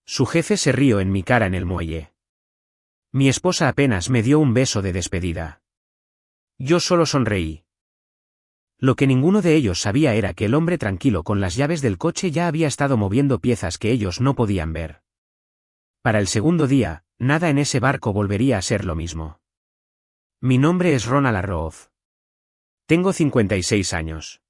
Su jefe se rió en mi cara en el muelle. Mi esposa apenas me dio un beso de despedida. Yo solo sonreí. Lo que ninguno de ellos sabía era que el hombre tranquilo con las llaves del coche ya había estado moviendo piezas que ellos no podían ver. Para el segundo día, nada en ese barco volvería a ser lo mismo. Mi nombre es Ronald Arroz. Tengo 56 años.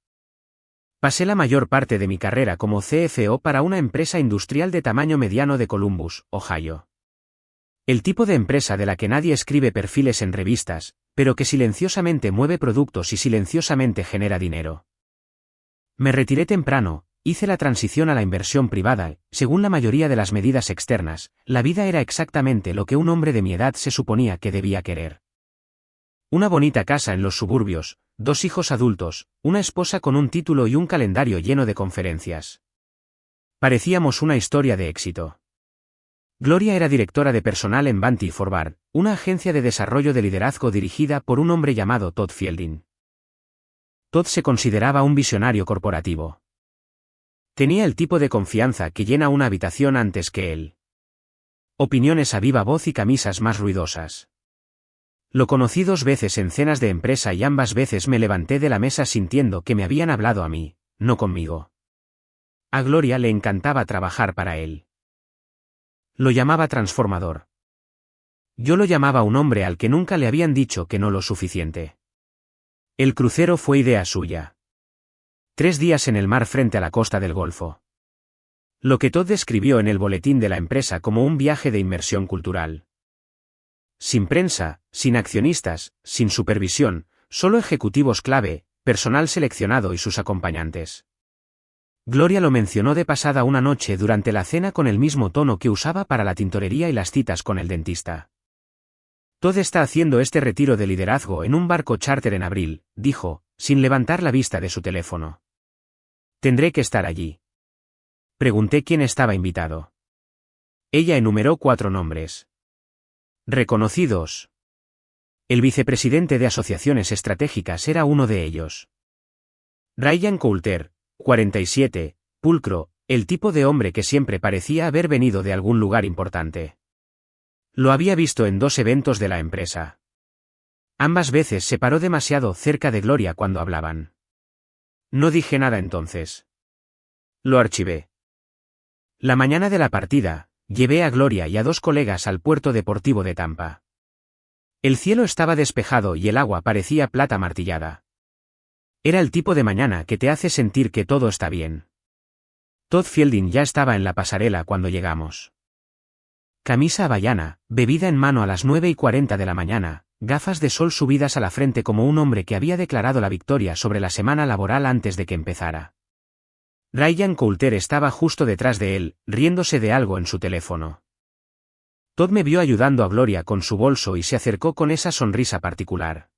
Pasé la mayor parte de mi carrera como CFO para una empresa industrial de tamaño mediano de Columbus, Ohio. El tipo de empresa de la que nadie escribe perfiles en revistas, pero que silenciosamente mueve productos y silenciosamente genera dinero. Me retiré temprano, hice la transición a la inversión privada, según la mayoría de las medidas externas, la vida era exactamente lo que un hombre de mi edad se suponía que debía querer. Una bonita casa en los suburbios, 2 hijos adultos, una esposa con un título y un calendario lleno de conferencias. Parecíamos una historia de éxito. Gloria era directora de personal en Banty Forward, una agencia de desarrollo de liderazgo dirigida por un hombre llamado Todd Fielding. Todd se consideraba un visionario corporativo. Tenía el tipo de confianza que llena una habitación antes que él. Opiniones a viva voz y camisas más ruidosas. Lo conocí 2 veces en cenas de empresa y ambas veces me levanté de la mesa sintiendo que me habían hablado a mí, no conmigo. A Gloria le encantaba trabajar para él. Lo llamaba transformador. Yo lo llamaba un hombre al que nunca le habían dicho que no lo suficiente. El crucero fue idea suya. 3 días en el mar frente a la costa del Golfo. Lo que Todd describió en el boletín de la empresa como un viaje de inmersión cultural. Sin prensa, sin accionistas, sin supervisión, solo ejecutivos clave, personal seleccionado y sus acompañantes. Gloria lo mencionó de pasada una noche durante la cena con el mismo tono que usaba para la tintorería y las citas con el dentista. Todd está haciendo este retiro de liderazgo en un barco charter en abril, dijo, sin levantar la vista de su teléfono. Tendré que estar allí. Pregunté quién estaba invitado. Ella enumeró 4 nombres. Reconocidos. El vicepresidente de Asociaciones Estratégicas era uno de ellos. Ryan Coulter, 47, pulcro, el tipo de hombre que siempre parecía haber venido de algún lugar importante. Lo había visto en 2 eventos de la empresa. Ambas veces se paró demasiado cerca de Gloria cuando hablaban. No dije nada entonces. Lo archivé. La mañana de la partida, llevé a Gloria y a 2 colegas al puerto deportivo de Tampa. El cielo estaba despejado y el agua parecía plata martillada. Era el tipo de mañana que te hace sentir que todo está bien. Todd Fielding ya estaba en la pasarela cuando llegamos. Camisa hawaiana, bebida en mano a las 9:40 de la mañana, gafas de sol subidas a la frente como un hombre que había declarado la victoria sobre la semana laboral antes de que empezara. Ryan Coulter estaba justo detrás de él, riéndose de algo en su teléfono. Todd me vio ayudando a Gloria con su bolso y se acercó con esa sonrisa particular.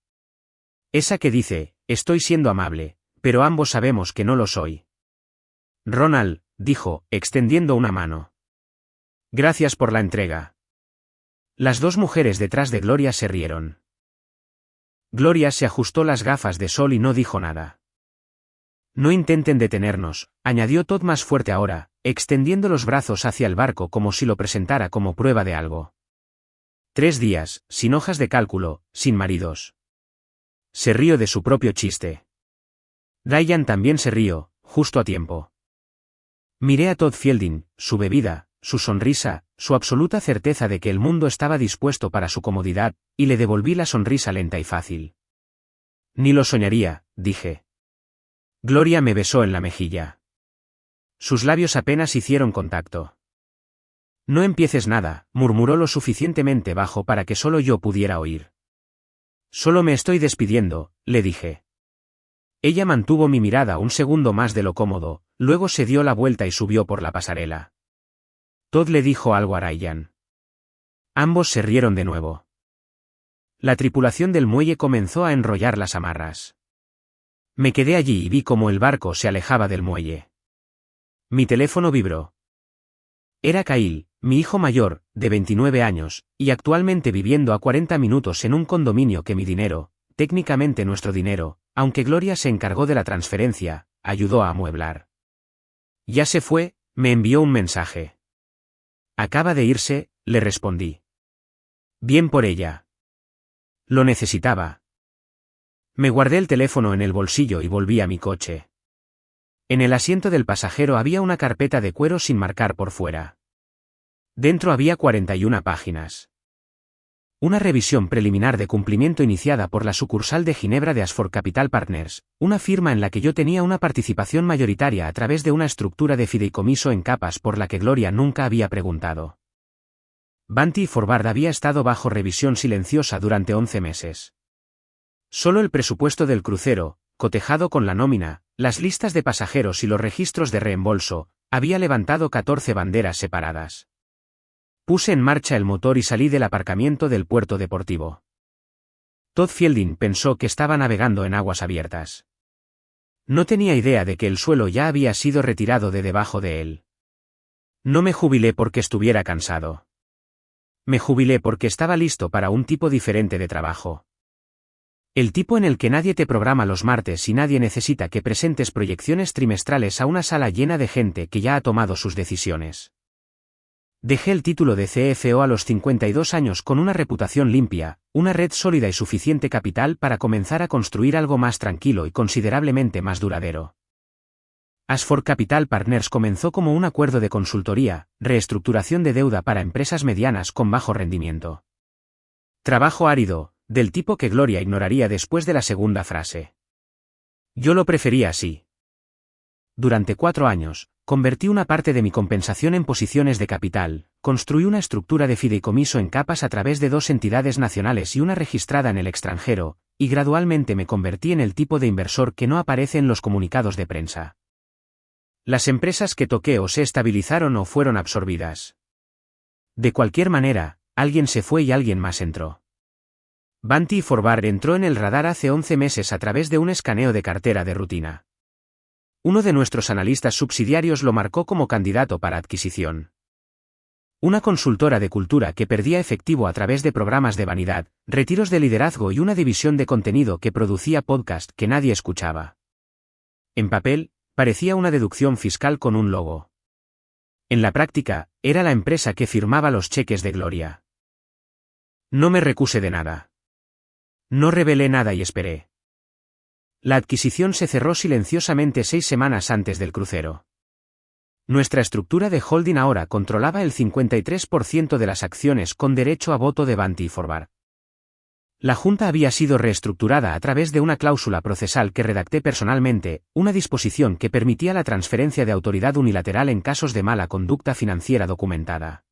Esa que dice, estoy siendo amable, pero ambos sabemos que no lo soy. Ronald, dijo, extendiendo una mano. Gracias por la entrega. Las 2 mujeres detrás de Gloria se rieron. Gloria se ajustó las gafas de sol y no dijo nada. No intenten detenernos, añadió Todd más fuerte ahora, extendiendo los brazos hacia el barco como si lo presentara como prueba de algo. 3 días, sin hojas de cálculo, sin maridos. Se rió de su propio chiste. Ryan también se rió, justo a tiempo. Miré a Todd Fielding, su bebida, su sonrisa, su absoluta certeza de que el mundo estaba dispuesto para su comodidad, y le devolví la sonrisa lenta y fácil. Ni lo soñaría, dije. Gloria me besó en la mejilla. Sus labios apenas hicieron contacto. No empieces nada, murmuró lo suficientemente bajo para que solo yo pudiera oír. Solo me estoy despidiendo, le dije. Ella mantuvo mi mirada un segundo más de lo cómodo, luego se dio la vuelta y subió por la pasarela. Todd le dijo algo a Ryan. Ambos se rieron de nuevo. La tripulación del muelle comenzó a enrollar las amarras. Me quedé allí y vi cómo el barco se alejaba del muelle. Mi teléfono vibró. Era Kyle, mi hijo mayor, de 29 años, y actualmente viviendo a 40 minutos en un condominio que mi dinero, técnicamente nuestro dinero, aunque Gloria se encargó de la transferencia, ayudó a amueblar. Ya se fue, me envió un mensaje. Acaba de irse, le respondí. Bien por ella. Lo necesitaba. Me guardé el teléfono en el bolsillo y volví a mi coche. En el asiento del pasajero había una carpeta de cuero sin marcar por fuera. Dentro había 41 páginas. Una revisión preliminar de cumplimiento iniciada por la sucursal de Ginebra de Ashford Capital Partners, una firma en la que yo tenía una participación mayoritaria a través de una estructura de fideicomiso en capas por la que Gloria nunca había preguntado. Banty y Forward había estado bajo revisión silenciosa durante 11 meses. Solo el presupuesto del crucero, cotejado con la nómina, las listas de pasajeros y los registros de reembolso, había levantado 14 banderas separadas. Puse en marcha el motor y salí del aparcamiento del puerto deportivo. Todd Fielding pensó que estaba navegando en aguas abiertas. No tenía idea de que el suelo ya había sido retirado de debajo de él. No me jubilé porque estuviera cansado. Me jubilé porque estaba listo para un tipo diferente de trabajo. El tipo en el que nadie te programa los martes y nadie necesita que presentes proyecciones trimestrales a una sala llena de gente que ya ha tomado sus decisiones. Dejé el título de CFO a los 52 años con una reputación limpia, una red sólida y suficiente capital para comenzar a construir algo más tranquilo y considerablemente más duradero. Ashford Capital Partners comenzó como un acuerdo de consultoría, reestructuración de deuda para empresas medianas con bajo rendimiento. Trabajo árido, del tipo que Gloria ignoraría después de la segunda frase. Yo lo prefería así. Durante 4 años, convertí una parte de mi compensación en posiciones de capital, construí una estructura de fideicomiso en capas a través de 2 entidades nacionales y una registrada en el extranjero, y gradualmente me convertí en el tipo de inversor que no aparece en los comunicados de prensa. Las empresas que toqué o se estabilizaron o fueron absorbidas. De cualquier manera, alguien se fue y alguien más entró. Banty y Forward entró en el radar hace 11 meses a través de un escaneo de cartera de rutina. Uno de nuestros analistas subsidiarios lo marcó como candidato para adquisición. Una consultora de cultura que perdía efectivo a través de programas de vanidad, retiros de liderazgo y una división de contenido que producía podcast que nadie escuchaba. En papel, parecía una deducción fiscal con un logo. En la práctica, era la empresa que firmaba los cheques de Gloria. No me recusé de nada. No revelé nada y esperé. La adquisición se cerró silenciosamente 6 semanas antes del crucero. Nuestra estructura de holding ahora controlaba el 53% de las acciones con derecho a voto de Banty y Forward. La junta había sido reestructurada a través de una cláusula procesal que redacté personalmente, una disposición que permitía la transferencia de autoridad unilateral en casos de mala conducta financiera documentada.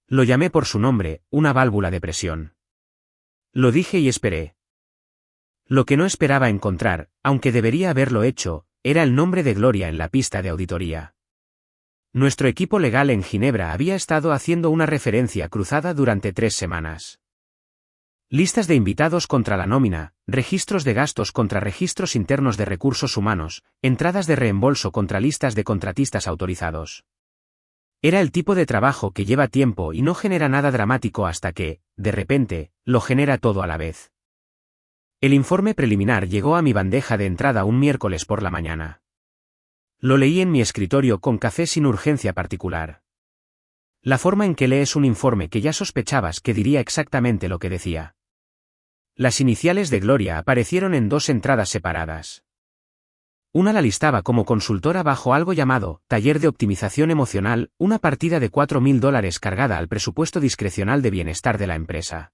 Lo llamé por su nombre, una válvula de presión. Lo dije y esperé. Lo que no esperaba encontrar, aunque debería haberlo hecho, era el nombre de Gloria en la pista de auditoría. Nuestro equipo legal en Ginebra había estado haciendo una referencia cruzada durante 3 semanas. Listas de invitados contra la nómina, registros de gastos contra registros internos de recursos humanos, entradas de reembolso contra listas de contratistas autorizados. Era el tipo de trabajo que lleva tiempo y no genera nada dramático hasta que, de repente, lo genera todo a la vez. El informe preliminar llegó a mi bandeja de entrada un miércoles por la mañana. Lo leí en mi escritorio con café sin urgencia particular. La forma en que lees un informe que ya sospechabas que diría exactamente lo que decía. Las iniciales de Gloria aparecieron en 2 entradas separadas. Una la listaba como consultora bajo algo llamado Taller de Optimización Emocional, una partida de $4.000 cargada al presupuesto discrecional de bienestar de la empresa.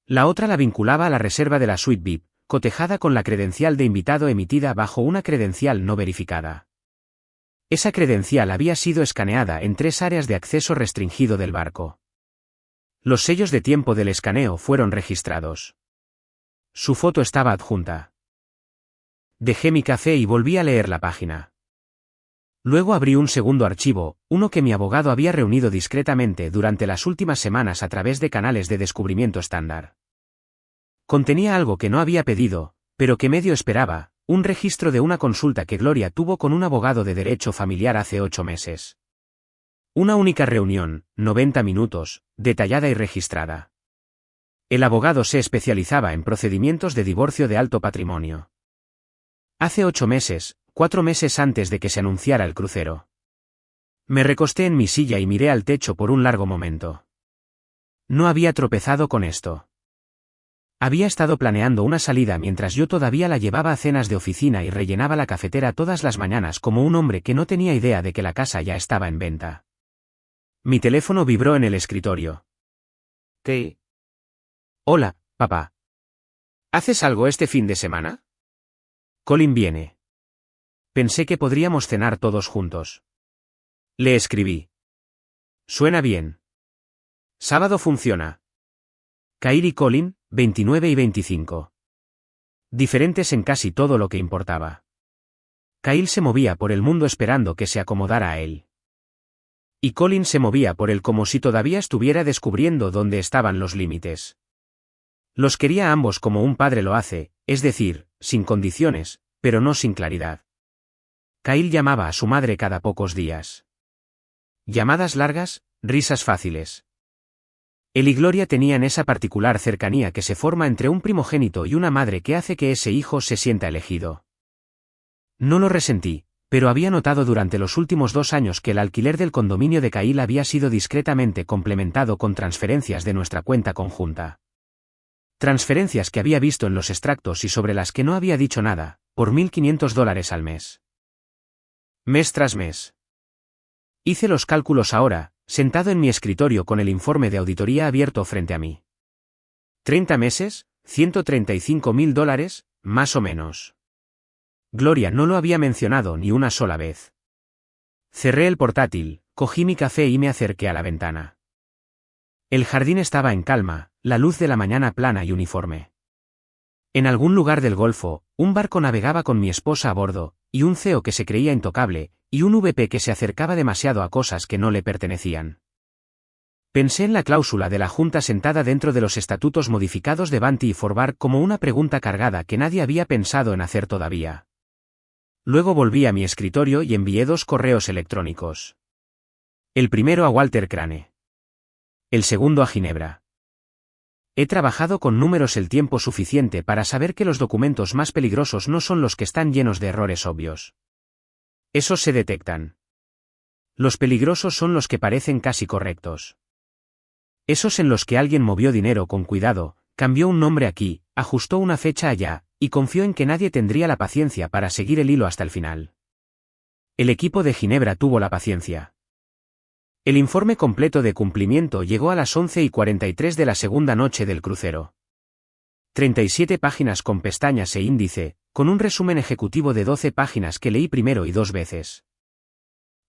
La otra la vinculaba a la reserva de la suite VIP, cotejada con la credencial de invitado emitida bajo una credencial no verificada. Esa credencial había sido escaneada en 3 áreas de acceso restringido del barco. Los sellos de tiempo del escaneo fueron registrados. Su foto estaba adjunta. Dejé mi café y volví a leer la página. Luego abrí un segundo archivo, uno que mi abogado había reunido discretamente durante las últimas semanas a través de canales de descubrimiento estándar. Contenía algo que no había pedido, pero que medio esperaba, un registro de una consulta que Gloria tuvo con un abogado de derecho familiar hace 8 meses. Una única reunión, 90 minutos, detallada y registrada. El abogado se especializaba en procedimientos de divorcio de alto patrimonio. Hace 8 meses, 4 meses antes de que se anunciara el crucero. Me recosté en mi silla y miré al techo por un largo momento. No había tropezado con esto. Había estado planeando una salida mientras yo todavía la llevaba a cenas de oficina y rellenaba la cafetera todas las mañanas como un hombre que no tenía idea de que la casa ya estaba en venta. Mi teléfono vibró en el escritorio. Hola, papá. ¿Haces algo este fin de semana? Colin viene. Pensé que podríamos cenar todos juntos. Le escribí. Suena bien. Sábado funciona. Kyle y Colin, 29 y 25. Diferentes en casi todo lo que importaba. Kyle se movía por el mundo esperando que se acomodara a él. Y Colin se movía por él como si todavía estuviera descubriendo dónde estaban los límites. Los quería a ambos como un padre lo hace, es decir, sin condiciones, pero no sin claridad. Kyle llamaba a su madre cada pocos días. Llamadas largas, risas fáciles. Él y Gloria tenían esa particular cercanía que se forma entre un primogénito y una madre que hace que ese hijo se sienta elegido. No lo resentí, pero había notado durante los últimos 2 años que el alquiler del condominio de Kyle había sido discretamente complementado con transferencias de nuestra cuenta conjunta. Transferencias que había visto en los extractos y sobre las que no había dicho nada, por $1.500 al mes. Mes tras mes. Hice los cálculos ahora, sentado en mi escritorio con el informe de auditoría abierto frente a mí. 30 meses, $135.000, más o menos. Gloria no lo había mencionado ni una sola vez. Cerré el portátil, cogí mi café y me acerqué a la ventana. El jardín estaba en calma, la luz de la mañana plana y uniforme. En algún lugar del Golfo, un barco navegaba con mi esposa a bordo, y un CEO que se creía intocable, y un VP que se acercaba demasiado a cosas que no le pertenecían. Pensé en la cláusula de la Junta sentada dentro de los estatutos modificados de Banty y Forbar como una pregunta cargada que nadie había pensado en hacer todavía. Luego volví a mi escritorio y envié 2 correos electrónicos. El primero a Walter Crane. El segundo a Ginebra. He trabajado con números el tiempo suficiente para saber que los documentos más peligrosos no son los que están llenos de errores obvios. Esos se detectan. Los peligrosos son los que parecen casi correctos. Esos en los que alguien movió dinero con cuidado, cambió un nombre aquí, ajustó una fecha allá, y confió en que nadie tendría la paciencia para seguir el hilo hasta el final. El equipo de Ginebra tuvo la paciencia. El informe completo de cumplimiento llegó a las 11:43 de la segunda noche del crucero. 37 páginas con pestañas e índice, con un resumen ejecutivo de 12 páginas que leí primero y 2 veces.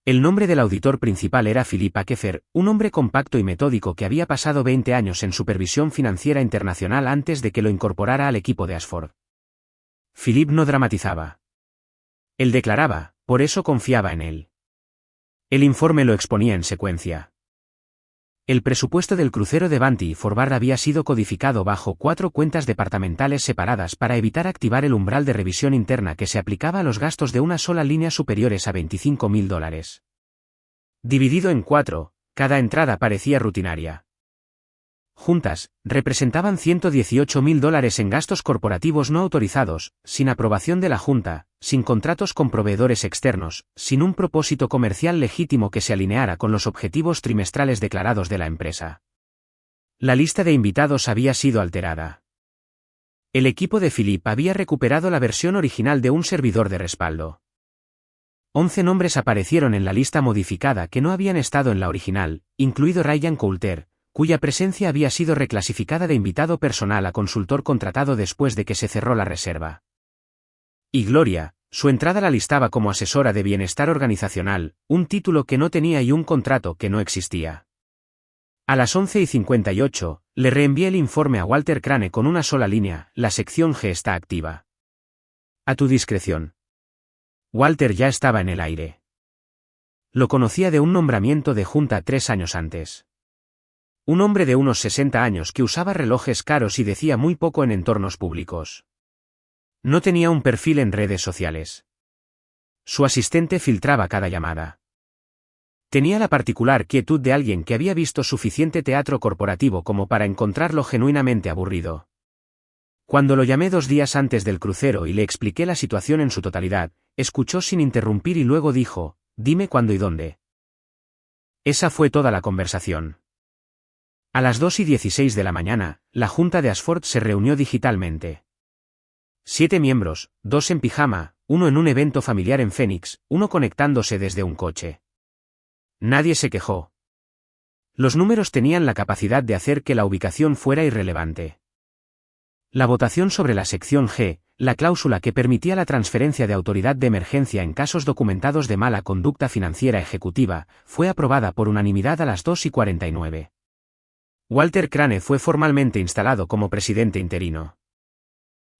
El nombre del auditor principal era Philip Akefer, un hombre compacto y metódico que había pasado 20 años en supervisión financiera internacional antes de que lo incorporara al equipo de Ashford. Philip no dramatizaba. Él declaraba, por eso confiaba en él. El informe lo exponía en secuencia. El presupuesto del crucero de Banty y Forbar había sido codificado bajo 4 cuentas departamentales separadas para evitar activar el umbral de revisión interna que se aplicaba a los gastos de una sola línea superiores a $25.000. Dividido en 4, cada entrada parecía rutinaria. Juntas, representaban $118.000 en gastos corporativos no autorizados, sin aprobación de la Junta, sin contratos con proveedores externos, sin un propósito comercial legítimo que se alineara con los objetivos trimestrales declarados de la empresa. La lista de invitados había sido alterada. El equipo de Philip había recuperado la versión original de un servidor de respaldo. 11 nombres aparecieron en la lista modificada que no habían estado en la original, incluido Ryan Coulter, cuya presencia había sido reclasificada de invitado personal a consultor contratado después de que se cerró la reserva. Y Gloria, su entrada la listaba como asesora de bienestar organizacional, un título que no tenía y un contrato que no existía. A las 11:58, le reenvié el informe a Walter Crane con una sola línea, la sección G está activa. A tu discreción. Walter ya estaba en el aire. Lo conocía de un nombramiento de junta 3 años antes. Un hombre de unos 60 años que usaba relojes caros y decía muy poco en entornos públicos. No tenía un perfil en redes sociales. Su asistente filtraba cada llamada. Tenía la particular quietud de alguien que había visto suficiente teatro corporativo como para encontrarlo genuinamente aburrido. Cuando lo llamé 2 días antes del crucero y le expliqué la situación en su totalidad, escuchó sin interrumpir y luego dijo, dime cuándo y dónde. Esa fue toda la conversación. A las 2:16 de la mañana, la Junta de Ashford se reunió digitalmente. 7 miembros, 2 en pijama, 1 en un evento familiar en Phoenix, 1 conectándose desde un coche. Nadie se quejó. Los números tenían la capacidad de hacer que la ubicación fuera irrelevante. La votación sobre la sección G, la cláusula que permitía la transferencia de autoridad de emergencia en casos documentados de mala conducta financiera ejecutiva, fue aprobada por unanimidad a las 2:49. Walter Crane fue formalmente instalado como presidente interino.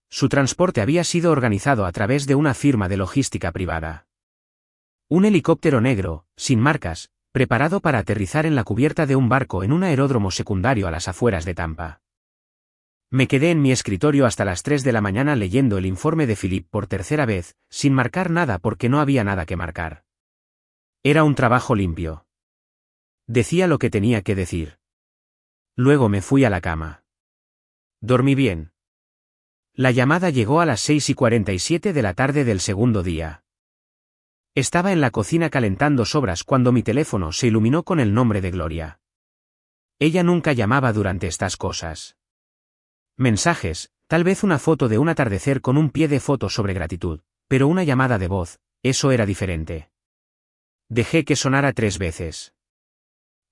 Su transporte había sido organizado a través de una firma de logística privada. Un helicóptero negro, sin marcas, preparado para aterrizar en la cubierta de un barco en un aeródromo secundario a las afueras de Tampa. Me quedé en mi escritorio hasta las 3 de la mañana leyendo el informe de Philip por tercera vez, sin marcar nada porque no había nada que marcar. Era un trabajo limpio. Decía lo que tenía que decir. Luego me fui a la cama. Dormí bien. La llamada llegó a las 6:47 de la tarde del segundo día. Estaba en la cocina calentando sobras cuando mi teléfono se iluminó con el nombre de Gloria. Ella nunca llamaba durante estas cosas. Mensajes, tal vez una foto de un atardecer con un pie de foto sobre gratitud, pero una llamada de voz, eso era diferente. Dejé que sonara 3 veces.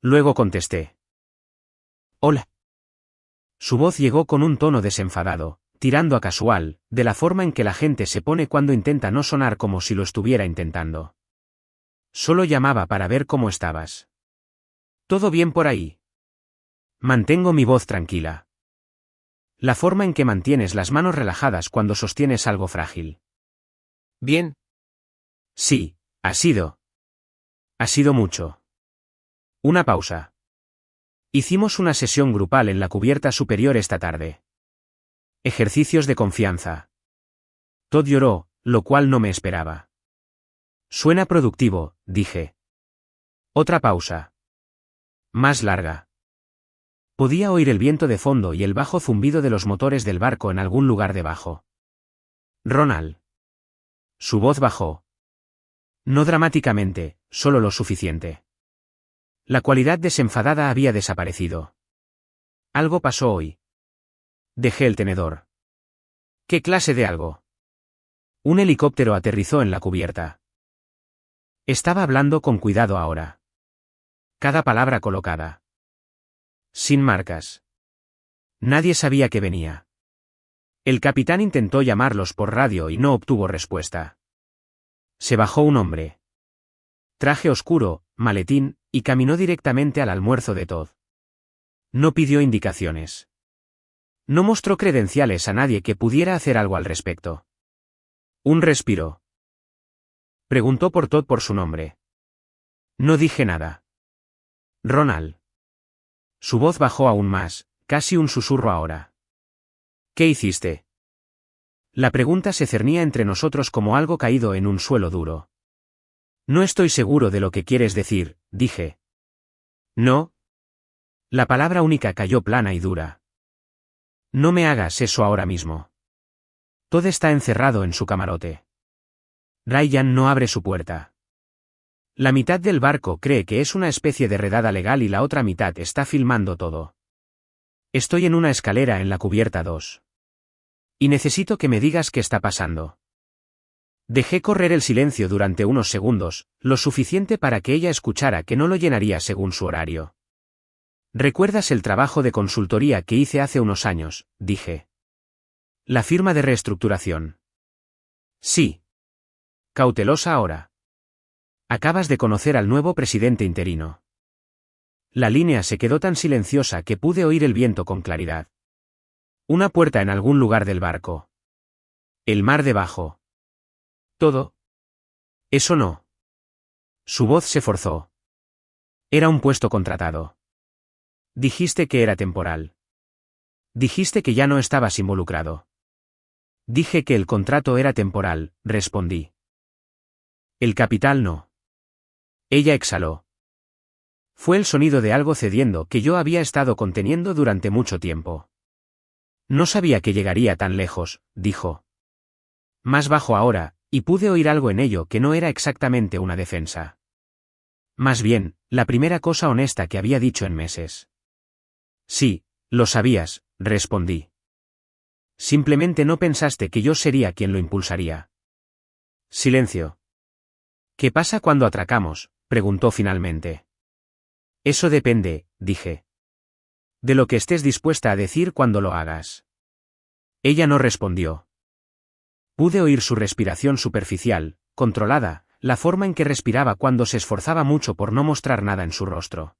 Luego contesté. Hola. Su voz llegó con un tono desenfadado, tirando a casual, de la forma en que la gente se pone cuando intenta no sonar como si lo estuviera intentando. Solo llamaba para ver cómo estabas. ¿Todo bien por ahí? Mantengo mi voz tranquila. La forma en que mantienes las manos relajadas cuando sostienes algo frágil. ¿Bien? Sí, ha sido. Ha sido mucho. Una pausa. Hicimos una sesión grupal en la cubierta superior esta tarde. Ejercicios de confianza. Todd lloró, lo cual no me esperaba. Suena productivo, dije. Otra pausa. Más larga. Podía oír el viento de fondo y el bajo zumbido de los motores del barco en algún lugar debajo. Ronald. Su voz bajó. No dramáticamente, solo lo suficiente. La cualidad desenfadada había desaparecido. Algo pasó hoy. Dejé el tenedor. ¿Qué clase de algo? Un helicóptero aterrizó en la cubierta. Estaba hablando con cuidado ahora. Cada palabra colocada. Sin marcas. Nadie sabía que venía. El capitán intentó llamarlos por radio y no obtuvo respuesta. Se bajó un hombre. Traje oscuro, maletín, y caminó directamente al almuerzo de Todd. No pidió indicaciones. No mostró credenciales a nadie que pudiera hacer algo al respecto. Un respiro. Preguntó por Todd por su nombre. No dije nada. Ronald. Su voz bajó aún más, casi un susurro ahora. ¿Qué hiciste? La pregunta se cernía entre nosotros como algo caído en un suelo duro. No estoy seguro de lo que quieres decir, dije. No. La palabra única cayó plana y dura. No me hagas eso ahora mismo. Todd está encerrado en su camarote. Ryan no abre su puerta. La mitad del barco cree que es una especie de redada legal y la otra mitad está filmando todo. Estoy en una escalera en la cubierta 2. Y necesito que me digas qué está pasando. Dejé correr el silencio durante unos segundos, lo suficiente para que ella escuchara que no lo llenaría según su horario. ¿Recuerdas el trabajo de consultoría que hice hace unos años?, dije. La firma de reestructuración. Sí. Cautelosa ahora. Acabas de conocer al nuevo presidente interino. La línea se quedó tan silenciosa que pude oír el viento con claridad. Una puerta en algún lugar del barco. El mar debajo. ¿Todo? Eso no. Su voz se forzó. Era un puesto contratado. Dijiste que era temporal. Dijiste que ya no estabas involucrado. Dije que el contrato era temporal, respondí. El capital no. Ella exhaló. Fue el sonido de algo cediendo que yo había estado conteniendo durante mucho tiempo. No sabía que llegaría tan lejos, dijo. Más bajo ahora, y pude oír algo en ello que no era exactamente una defensa. Más bien, la primera cosa honesta que había dicho en meses. Sí, lo sabías, respondí. Simplemente no pensaste que yo sería quien lo impulsaría. Silencio. ¿Qué pasa cuando atracamos?, preguntó finalmente. Eso depende, dije. De lo que estés dispuesta a decir cuando lo hagas. Ella no respondió. Pude oír su respiración superficial, controlada, la forma en que respiraba cuando se esforzaba mucho por no mostrar nada en su rostro.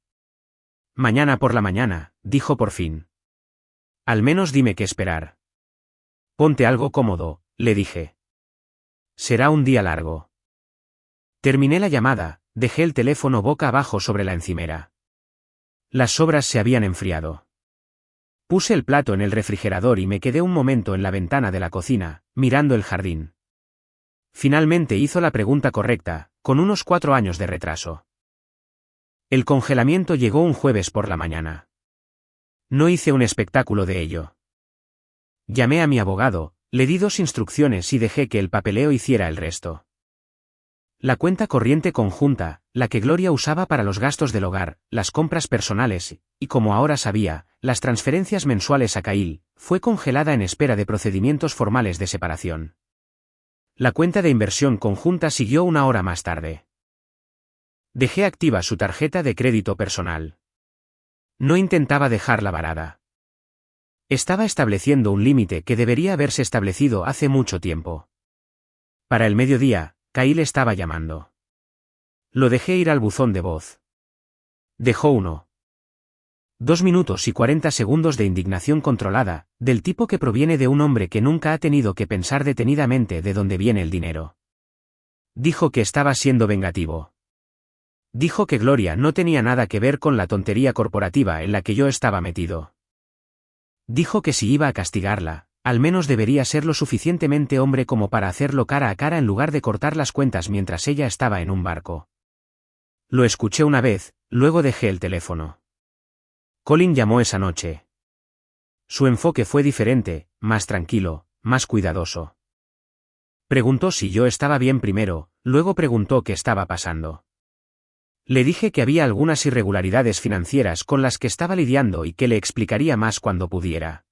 Mañana por la mañana, dijo por fin. Al menos dime qué esperar. Ponte algo cómodo, le dije. Será un día largo. Terminé la llamada, dejé el teléfono boca abajo sobre la encimera. Las sobras se habían enfriado. Puse el plato en el refrigerador y me quedé un momento en la ventana de la cocina, mirando el jardín. Finalmente hizo la pregunta correcta, con unos 4 años de retraso. El congelamiento llegó un jueves por la mañana. No hice un espectáculo de ello. Llamé a mi abogado, le di 2 instrucciones y dejé que el papeleo hiciera el resto. La cuenta corriente conjunta, la que Gloria usaba para los gastos del hogar, las compras personales, y como ahora sabía, las transferencias mensuales a Kyle, fue congelada en espera de procedimientos formales de separación. La cuenta de inversión conjunta siguió 1 hora más tarde. Dejé activa su tarjeta de crédito personal. No intentaba dejarla varada. Estaba estableciendo un límite que debería haberse establecido hace mucho tiempo. Para el mediodía, Kyle estaba llamando. Lo dejé ir al buzón de voz. Dejó 1. 2 minutos y 40 segundos de indignación controlada, del tipo que proviene de un hombre que nunca ha tenido que pensar detenidamente de dónde viene el dinero. Dijo que estaba siendo vengativo. Dijo que Gloria no tenía nada que ver con la tontería corporativa en la que yo estaba metido. Dijo que si iba a castigarla, al menos debería ser lo suficientemente hombre como para hacerlo cara a cara en lugar de cortar las cuentas mientras ella estaba en un barco. Lo escuché una vez, luego dejé el teléfono. Colin llamó esa noche. Su enfoque fue diferente, más tranquilo, más cuidadoso. Preguntó si yo estaba bien primero, luego preguntó qué estaba pasando. Le dije que había algunas irregularidades financieras con las que estaba lidiando y que le explicaría más cuando pudiera.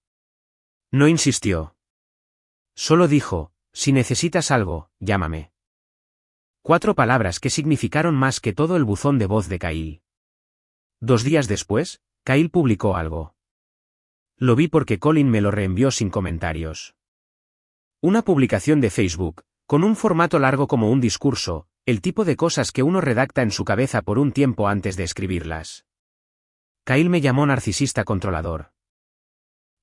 No insistió. Solo dijo, si necesitas algo, llámame. 4 palabras que significaron más que todo el buzón de voz de Kyle. 2 días después, Kyle publicó algo. Lo vi porque Colin me lo reenvió sin comentarios. Una publicación de Facebook, con un formato largo como un discurso, el tipo de cosas que uno redacta en su cabeza por un tiempo antes de escribirlas. Kyle me llamó narcisista controlador.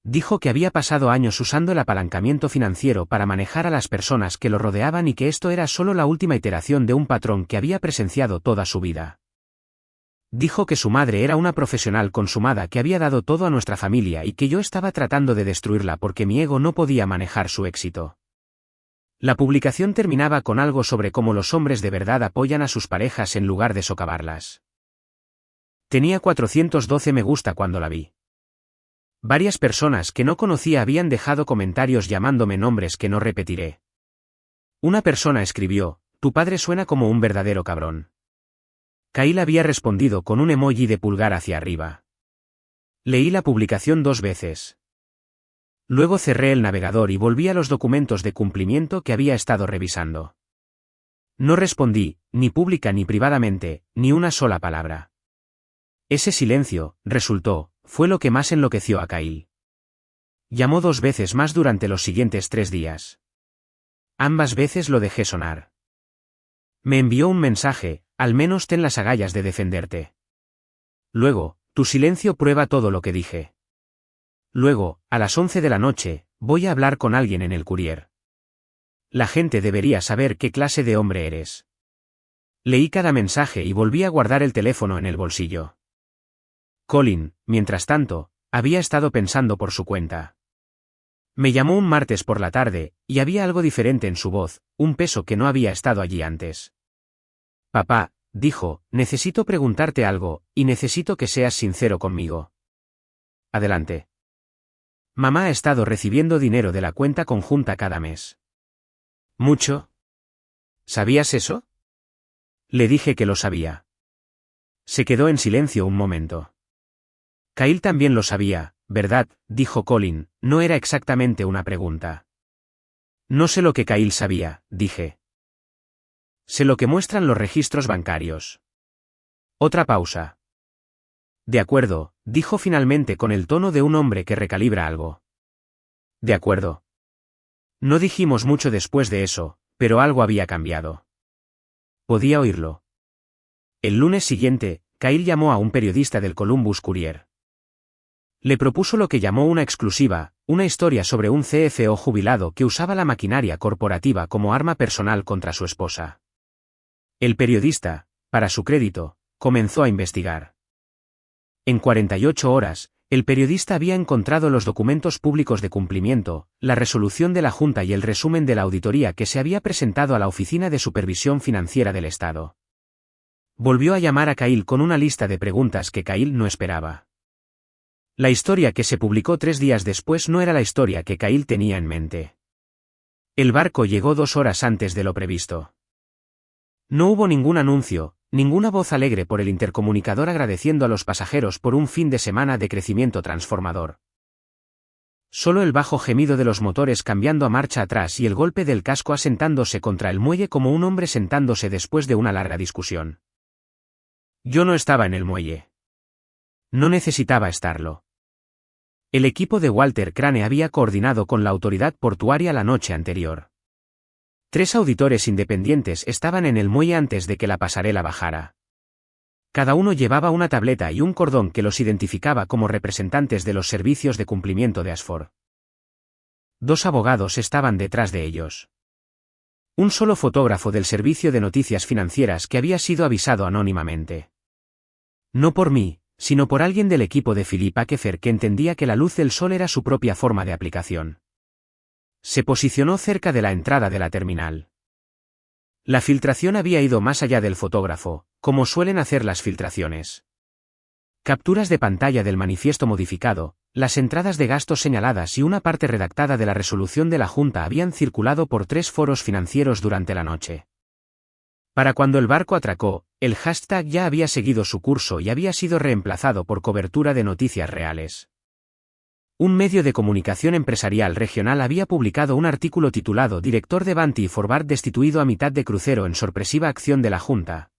Dijo que había pasado años usando el apalancamiento financiero para manejar a las personas que lo rodeaban y que esto era solo la última iteración de un patrón que había presenciado toda su vida. Dijo que su madre era una profesional consumada que había dado todo a nuestra familia y que yo estaba tratando de destruirla porque mi ego no podía manejar su éxito. La publicación terminaba con algo sobre cómo los hombres de verdad apoyan a sus parejas en lugar de socavarlas. Tenía 412 me gusta cuando la vi. Varias personas que no conocía habían dejado comentarios llamándome nombres que no repetiré. Una persona escribió, tu padre suena como un verdadero cabrón. Kyle había respondido con un emoji de pulgar hacia arriba. Leí la publicación 2 veces. Luego cerré el navegador y volví a los documentos de cumplimiento que había estado revisando. No respondí, ni pública ni privadamente, ni una sola palabra. Ese silencio, resultó, fue lo que más enloqueció a Kyle. Llamó 2 veces más durante los siguientes 3 días. Ambas veces lo dejé sonar. Me envió un mensaje, al menos ten las agallas de defenderte. Luego, tu silencio prueba todo lo que dije. Luego, a las 11 de la noche, voy a hablar con alguien en el Courier. La gente debería saber qué clase de hombre eres. Leí cada mensaje y volví a guardar el teléfono en el bolsillo. Colin, mientras tanto, había estado pensando por su cuenta. Me llamó un martes por la tarde, y había algo diferente en su voz, un peso que no había estado allí antes. Papá, dijo, necesito preguntarte algo, y necesito que seas sincero conmigo. Adelante. Mamá ha estado recibiendo dinero de la cuenta conjunta cada mes. ¿Mucho? ¿Sabías eso? Le dije que lo sabía. Se quedó en silencio un momento. Kyle también lo sabía, ¿verdad?, dijo Colin, no era exactamente una pregunta. No sé lo que Kyle sabía, dije. Sé lo que muestran los registros bancarios. Otra pausa. De acuerdo, dijo finalmente con el tono de un hombre que recalibra algo. De acuerdo. No dijimos mucho después de eso, pero algo había cambiado. Podía oírlo. El lunes siguiente, Kyle llamó a un periodista del Columbus Courier. Le propuso lo que llamó una exclusiva, una historia sobre un CFO jubilado que usaba la maquinaria corporativa como arma personal contra su esposa. El periodista, para su crédito, comenzó a investigar. En 48 horas, el periodista había encontrado los documentos públicos de cumplimiento, la resolución de la Junta y el resumen de la auditoría que se había presentado a la Oficina de Supervisión Financiera del Estado. Volvió a llamar a Kyle con una lista de preguntas que Kyle no esperaba. La historia que se publicó 3 días después no era la historia que Kyle tenía en mente. El barco llegó 2 horas antes de lo previsto. No hubo ningún anuncio, ninguna voz alegre por el intercomunicador agradeciendo a los pasajeros por un fin de semana de crecimiento transformador. Solo el bajo gemido de los motores cambiando a marcha atrás y el golpe del casco asentándose contra el muelle como un hombre sentándose después de una larga discusión. Yo no estaba en el muelle. No necesitaba estarlo. El equipo de Walter Crane había coordinado con la autoridad portuaria la noche anterior. 3 auditores independientes estaban en el muelle antes de que la pasarela bajara. Cada uno llevaba una tableta y un cordón que los identificaba como representantes de los servicios de cumplimiento de Ashford. 2 abogados estaban detrás de ellos. Un solo fotógrafo del servicio de noticias financieras que había sido avisado anónimamente. No por mí, sino por alguien del equipo de Philip Akefer que entendía que la luz del sol era su propia forma de aplicación. Se posicionó cerca de la entrada de la terminal. La filtración había ido más allá del fotógrafo, como suelen hacer las filtraciones. Capturas de pantalla del manifiesto modificado, las entradas de gastos señaladas y una parte redactada de la resolución de la Junta habían circulado por 3 foros financieros durante la noche. Para cuando el barco atracó, el hashtag ya había seguido su curso y había sido reemplazado por cobertura de noticias reales. Un medio de comunicación empresarial regional había publicado un artículo titulado Director de Banty Forward destituido a mitad de crucero en sorpresiva acción de la Junta.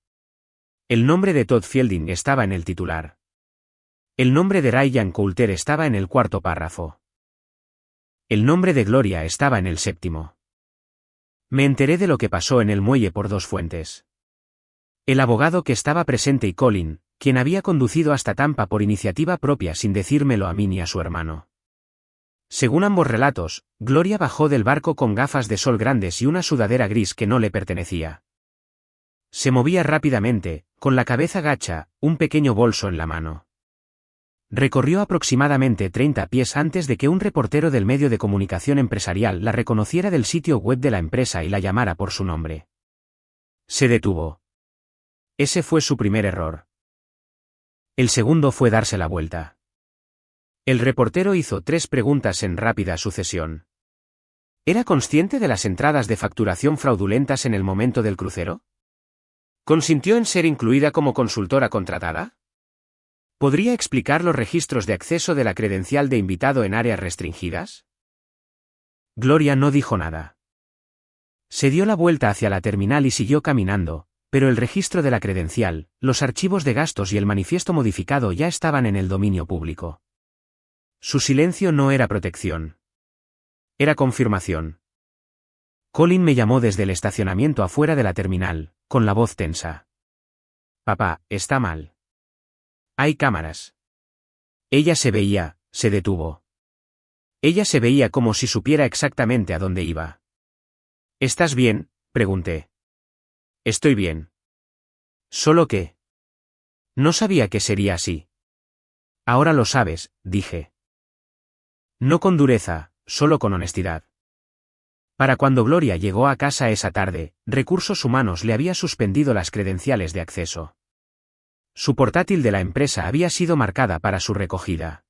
El nombre de Todd Fielding estaba en el titular. El nombre de Ryan Coulter estaba en el 4º párrafo. El nombre de Gloria estaba en el 7º. Me enteré de lo que pasó en el muelle por 2 fuentes. El abogado que estaba presente y Colin, quien había conducido hasta Tampa por iniciativa propia sin decírmelo a mí ni a su hermano. Según ambos relatos, Gloria bajó del barco con gafas de sol grandes y una sudadera gris que no le pertenecía. Se movía rápidamente, con la cabeza gacha, un pequeño bolso en la mano. Recorrió aproximadamente 30 pies antes de que un reportero del medio de comunicación empresarial la reconociera del sitio web de la empresa y la llamara por su nombre. Se detuvo. Ese fue su primer error. El segundo fue darse la vuelta. El reportero hizo 3 preguntas en rápida sucesión. ¿Era consciente de las entradas de facturación fraudulentas en el momento del crucero? ¿Consintió en ser incluida como consultora contratada? ¿Podría explicar los registros de acceso de la credencial de invitado en áreas restringidas? Gloria no dijo nada. Se dio la vuelta hacia la terminal y siguió caminando, pero el registro de la credencial, los archivos de gastos y el manifiesto modificado ya estaban en el dominio público. Su silencio no era protección. Era confirmación. Colin me llamó desde el estacionamiento afuera de la terminal, con la voz tensa. Papá, está mal. Hay cámaras. Ella se detuvo. Ella se veía como si supiera exactamente a dónde iba. ¿Estás bien?, pregunté. Estoy bien. ¿Solo qué? No sabía que sería así. Ahora lo sabes, dije. No con dureza, solo con honestidad. Para cuando Gloria llegó a casa esa tarde, Recursos Humanos le había suspendido las credenciales de acceso. Su portátil de la empresa había sido marcada para su recogida.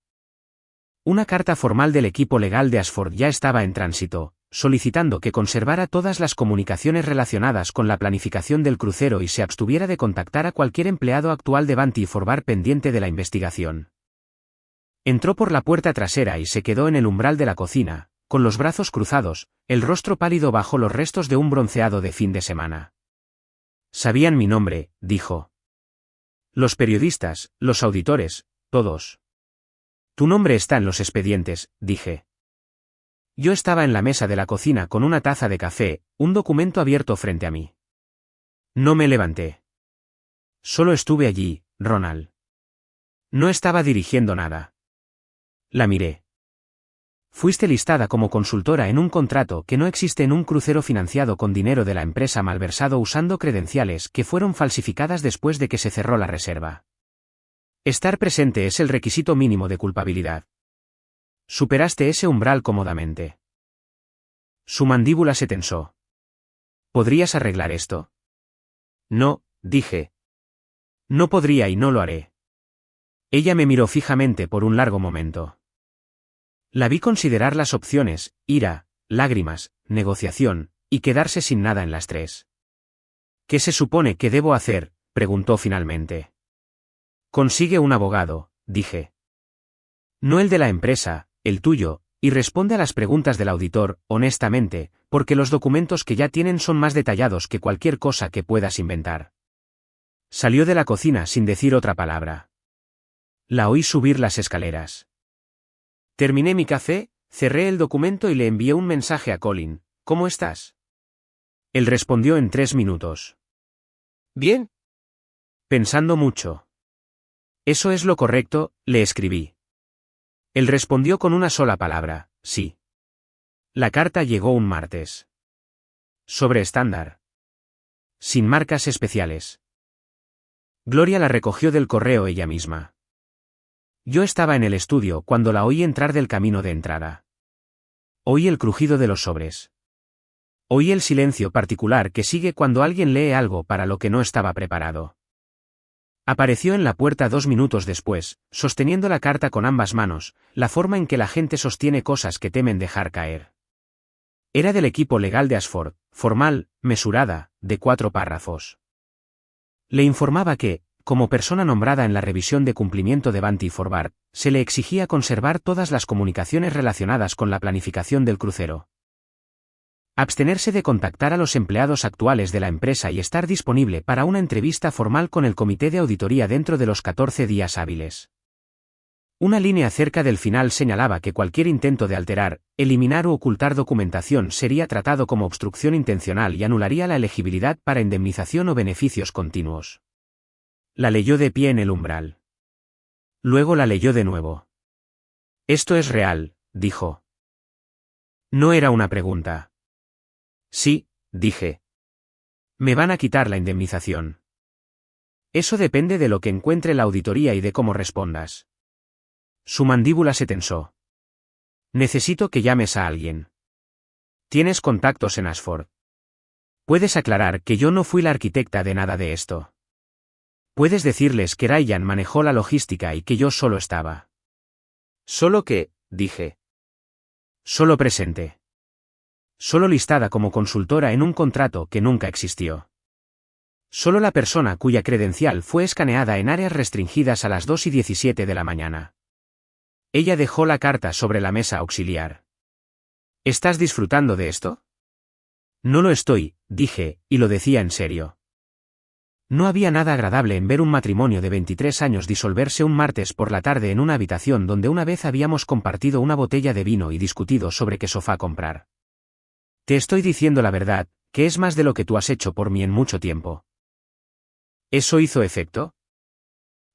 Una carta formal del equipo legal de Ashford ya estaba en tránsito, solicitando que conservara todas las comunicaciones relacionadas con la planificación del crucero y se abstuviera de contactar a cualquier empleado actual de Vanity Forbar pendiente de la investigación. Entró por la puerta trasera y se quedó en el umbral de la cocina, con los brazos cruzados, el rostro pálido bajo los restos de un bronceado de fin de semana. Sabían mi nombre, dijo. Los periodistas, los auditores, todos. Tu nombre está en los expedientes, dije. Yo estaba en la mesa de la cocina con una taza de café, un documento abierto frente a mí. No me levanté. Solo estuve allí, Ronald. No estaba dirigiendo nada. La miré. Fuiste listada como consultora en un contrato que no existe en un crucero financiado con dinero de la empresa malversado usando credenciales que fueron falsificadas después de que se cerró la reserva. Estar presente es el requisito mínimo de culpabilidad. Superaste ese umbral cómodamente. Su mandíbula se tensó. ¿Podrías arreglar esto? No, dije. No podría y no lo haré. Ella me miró fijamente por un largo momento. La vi considerar las opciones, ira, lágrimas, negociación, y quedarse sin nada en las tres. ¿Qué se supone que debo hacer?, preguntó finalmente. Consigue un abogado, dije. No el de la empresa, el tuyo, y responde a las preguntas del auditor, honestamente, porque los documentos que ya tienen son más detallados que cualquier cosa que puedas inventar. Salió de la cocina sin decir otra palabra. La oí subir las escaleras. Terminé mi café, cerré el documento y le envié un mensaje a Colin. ¿Cómo estás? Él respondió en 3 minutos. Bien. Pensando mucho. Eso es lo correcto, le escribí. Él respondió con una sola palabra, sí. La carta llegó un martes. Sobre estándar. Sin marcas especiales. Gloria la recogió del correo ella misma. Yo estaba en el estudio cuando la oí entrar del camino de entrada. Oí el crujido de los sobres. Oí el silencio particular que sigue cuando alguien lee algo para lo que no estaba preparado. Apareció en la puerta 2 minutos después, sosteniendo la carta con ambas manos, la forma en que la gente sostiene cosas que temen dejar caer. Era del equipo legal de Ashford, formal, mesurada, de 4 párrafos. Le informaba que, como persona nombrada en la revisión de cumplimiento de Vanity Forbar, se le exigía conservar todas las comunicaciones relacionadas con la planificación del crucero. Abstenerse de contactar a los empleados actuales de la empresa y estar disponible para una entrevista formal con el comité de auditoría dentro de los 14 días hábiles. Una línea cerca del final señalaba que cualquier intento de alterar, eliminar u ocultar documentación sería tratado como obstrucción intencional y anularía la elegibilidad para indemnización o beneficios continuos. La leyó de pie en el umbral. Luego la leyó de nuevo. Esto es real, dijo. No era una pregunta. Sí, dije. Me van a quitar la indemnización. Eso depende de lo que encuentre la auditoría y de cómo respondas. Su mandíbula se tensó. Necesito que llames a alguien. Tienes contactos en Ashford. Puedes aclarar que yo no fui la arquitecta de nada de esto. Puedes decirles que Ryan manejó la logística y que yo solo estaba. Solo que, dije. Solo presente. Solo listada como consultora en un contrato que nunca existió. Solo la persona cuya credencial fue escaneada en áreas restringidas a las 2:17 de la mañana. Ella dejó la carta sobre la mesa auxiliar. ¿Estás disfrutando de esto? No lo estoy, dije, y lo decía en serio. No había nada agradable en ver un matrimonio de 23 años disolverse un martes por la tarde en una habitación donde una vez habíamos compartido una botella de vino y discutido sobre qué sofá comprar. Te estoy diciendo la verdad, que es más de lo que tú has hecho por mí en mucho tiempo. ¿Eso hizo efecto?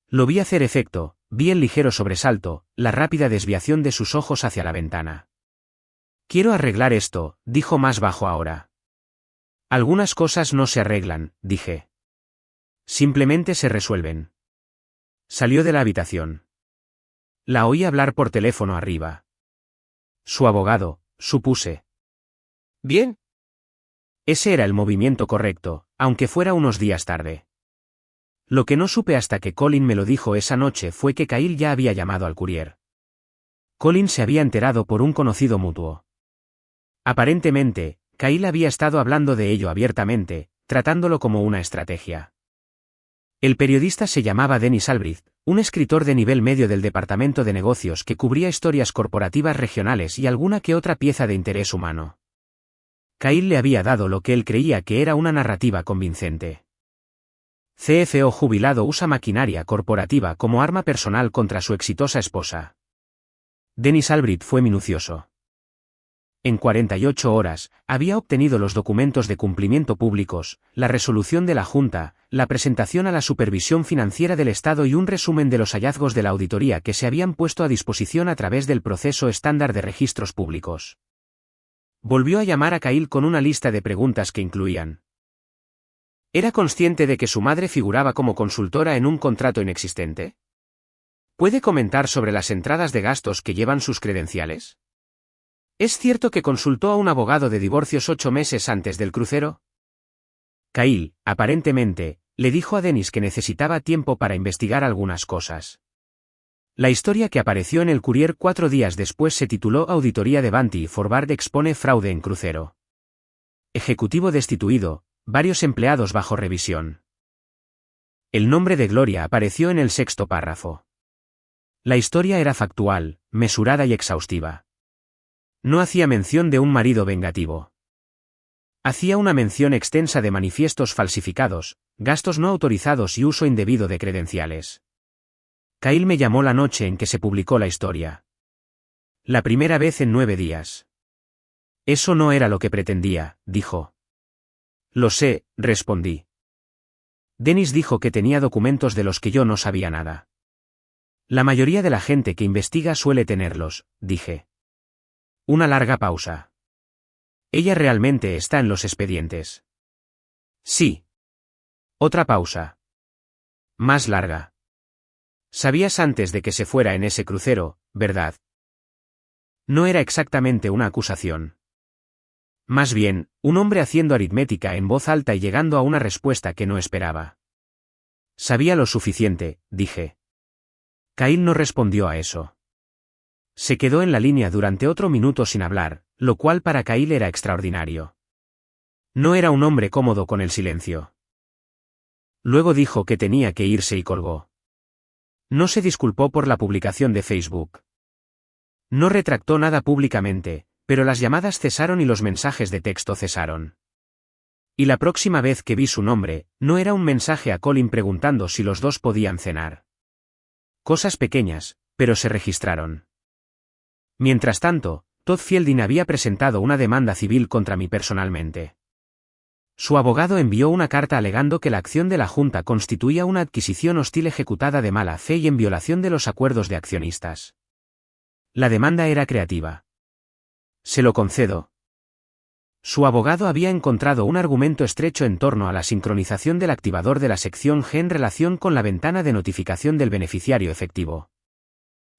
Lo vi hacer efecto, vi el ligero sobresalto, la rápida desviación de sus ojos hacia la ventana. Quiero arreglar esto, dijo más bajo ahora. Algunas cosas no se arreglan, dije. Simplemente se resuelven. Salió de la habitación. La oí hablar por teléfono arriba. Su abogado, supuse. Bien. Ese era el movimiento correcto, aunque fuera unos días tarde. Lo que no supe hasta que Colin me lo dijo esa noche fue que Kyle ya había llamado al courier. Colin se había enterado por un conocido mutuo. Aparentemente, Kyle había estado hablando de ello abiertamente, tratándolo como una estrategia. El periodista se llamaba Dennis Albrecht, un escritor de nivel medio del departamento de negocios que cubría historias corporativas regionales y alguna que otra pieza de interés humano. Kyle le había dado lo que él creía que era una narrativa convincente. CFO jubilado usa maquinaria corporativa como arma personal contra su exitosa esposa. Dennis Albrecht fue minucioso. En 48 horas, había obtenido los documentos de cumplimiento públicos, la resolución de la Junta, la presentación a la Supervisión Financiera del Estado y un resumen de los hallazgos de la auditoría que se habían puesto a disposición a través del proceso estándar de registros públicos. Volvió a llamar a Kyle con una lista de preguntas que incluían: ¿era consciente de que su madre figuraba como consultora en un contrato inexistente? ¿Puede comentar sobre las entradas de gastos que llevan sus credenciales? ¿Es cierto que consultó a un abogado de divorcios 8 meses antes del crucero? Kyle, aparentemente, le dijo a Dennis que necesitaba tiempo para investigar algunas cosas. La historia que apareció en el Courier 4 días después se tituló Auditoría de Banti y Forward expone fraude en crucero. Ejecutivo destituido, varios empleados bajo revisión. El nombre de Gloria apareció en el 6º párrafo. La historia era factual, mesurada y exhaustiva. No hacía mención de un marido vengativo. Hacía una mención extensa de manifiestos falsificados, gastos no autorizados y uso indebido de credenciales. Kyle me llamó la noche en que se publicó la historia. La primera vez en 9 días. Eso no era lo que pretendía, dijo. Lo sé, respondí. Dennis dijo que tenía documentos de los que yo no sabía nada. La mayoría de la gente que investiga suele tenerlos, dije. Una larga pausa. ¿Ella realmente está en los expedientes? Sí. Otra pausa. Más larga. Sabías antes de que se fuera en ese crucero, ¿verdad? No era exactamente una acusación. Más bien, un hombre haciendo aritmética en voz alta y llegando a una respuesta que no esperaba. Sabía lo suficiente, dije. Kyle no respondió a eso. Se quedó en la línea durante otro minuto sin hablar, lo cual para Kyle era extraordinario. No era un hombre cómodo con el silencio. Luego dijo que tenía que irse y colgó. No se disculpó por la publicación de Facebook. No retractó nada públicamente, pero las llamadas cesaron y los mensajes de texto cesaron. Y la próxima vez que vi su nombre, no era un mensaje a Colin preguntando si los dos podían cenar. Cosas pequeñas, pero se registraron. Mientras tanto, Todd Fielding había presentado una demanda civil contra mí personalmente. Su abogado envió una carta alegando que la acción de la Junta constituía una adquisición hostil ejecutada de mala fe y en violación de los acuerdos de accionistas. La demanda era creativa. Se lo concedo. Su abogado había encontrado un argumento estrecho en torno a la sincronización del activador de la sección G en relación con la ventana de notificación del beneficiario efectivo.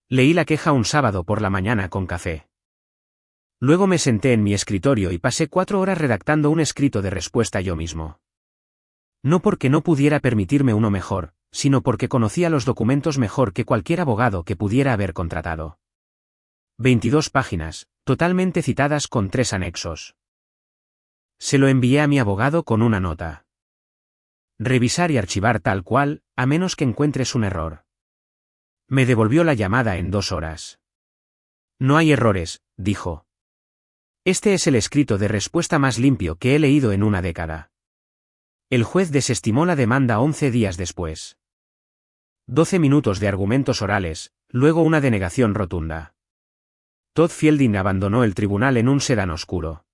Leí la queja un sábado por la mañana con café. Luego me senté en mi escritorio y pasé 4 horas redactando un escrito de respuesta yo mismo. No porque no pudiera permitirme uno mejor, sino porque conocía los documentos mejor que cualquier abogado que pudiera haber contratado. 22 páginas, totalmente citadas con 3 anexos. Se lo envié a mi abogado con una nota. Revisar y archivar tal cual, a menos que encuentres un error. Me devolvió la llamada en 2 horas. No hay errores, dijo. Este es el escrito de respuesta más limpio que he leído en una década. El juez desestimó la demanda 11 días después. 12 minutos de argumentos orales, luego una denegación rotunda. Todd Fielding abandonó el tribunal en un sedán oscuro.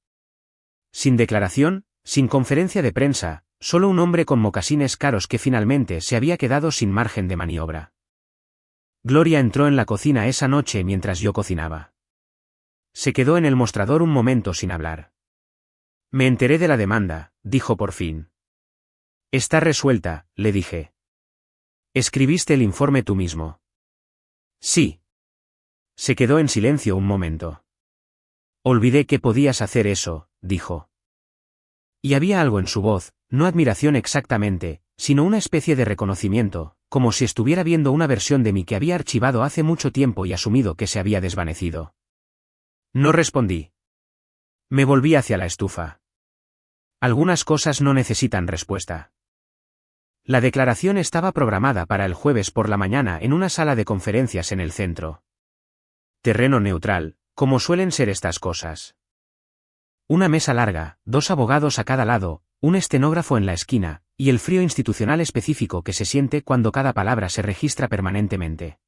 Sin declaración, sin conferencia de prensa, solo un hombre con mocasines caros que finalmente se había quedado sin margen de maniobra. Gloria entró en la cocina esa noche mientras yo cocinaba. Se quedó en el mostrador un momento sin hablar. Me enteré de la demanda, dijo por fin. Está resuelta, le dije. ¿Escribiste el informe tú mismo? Sí. Se quedó en silencio un momento. Olvidé que podías hacer eso, dijo. Y había algo en su voz, no admiración exactamente, sino una especie de reconocimiento, como si estuviera viendo una versión de mí que había archivado hace mucho tiempo y asumido que se había desvanecido. No respondí. Me volví hacia la estufa. Algunas cosas no necesitan respuesta. La declaración estaba programada para el jueves por la mañana en una sala de conferencias en el centro. Terreno neutral, como suelen ser estas cosas. Una mesa larga, 2 abogados a cada lado, un estenógrafo en la esquina, y el frío institucional específico que se siente cuando cada palabra se registra permanentemente.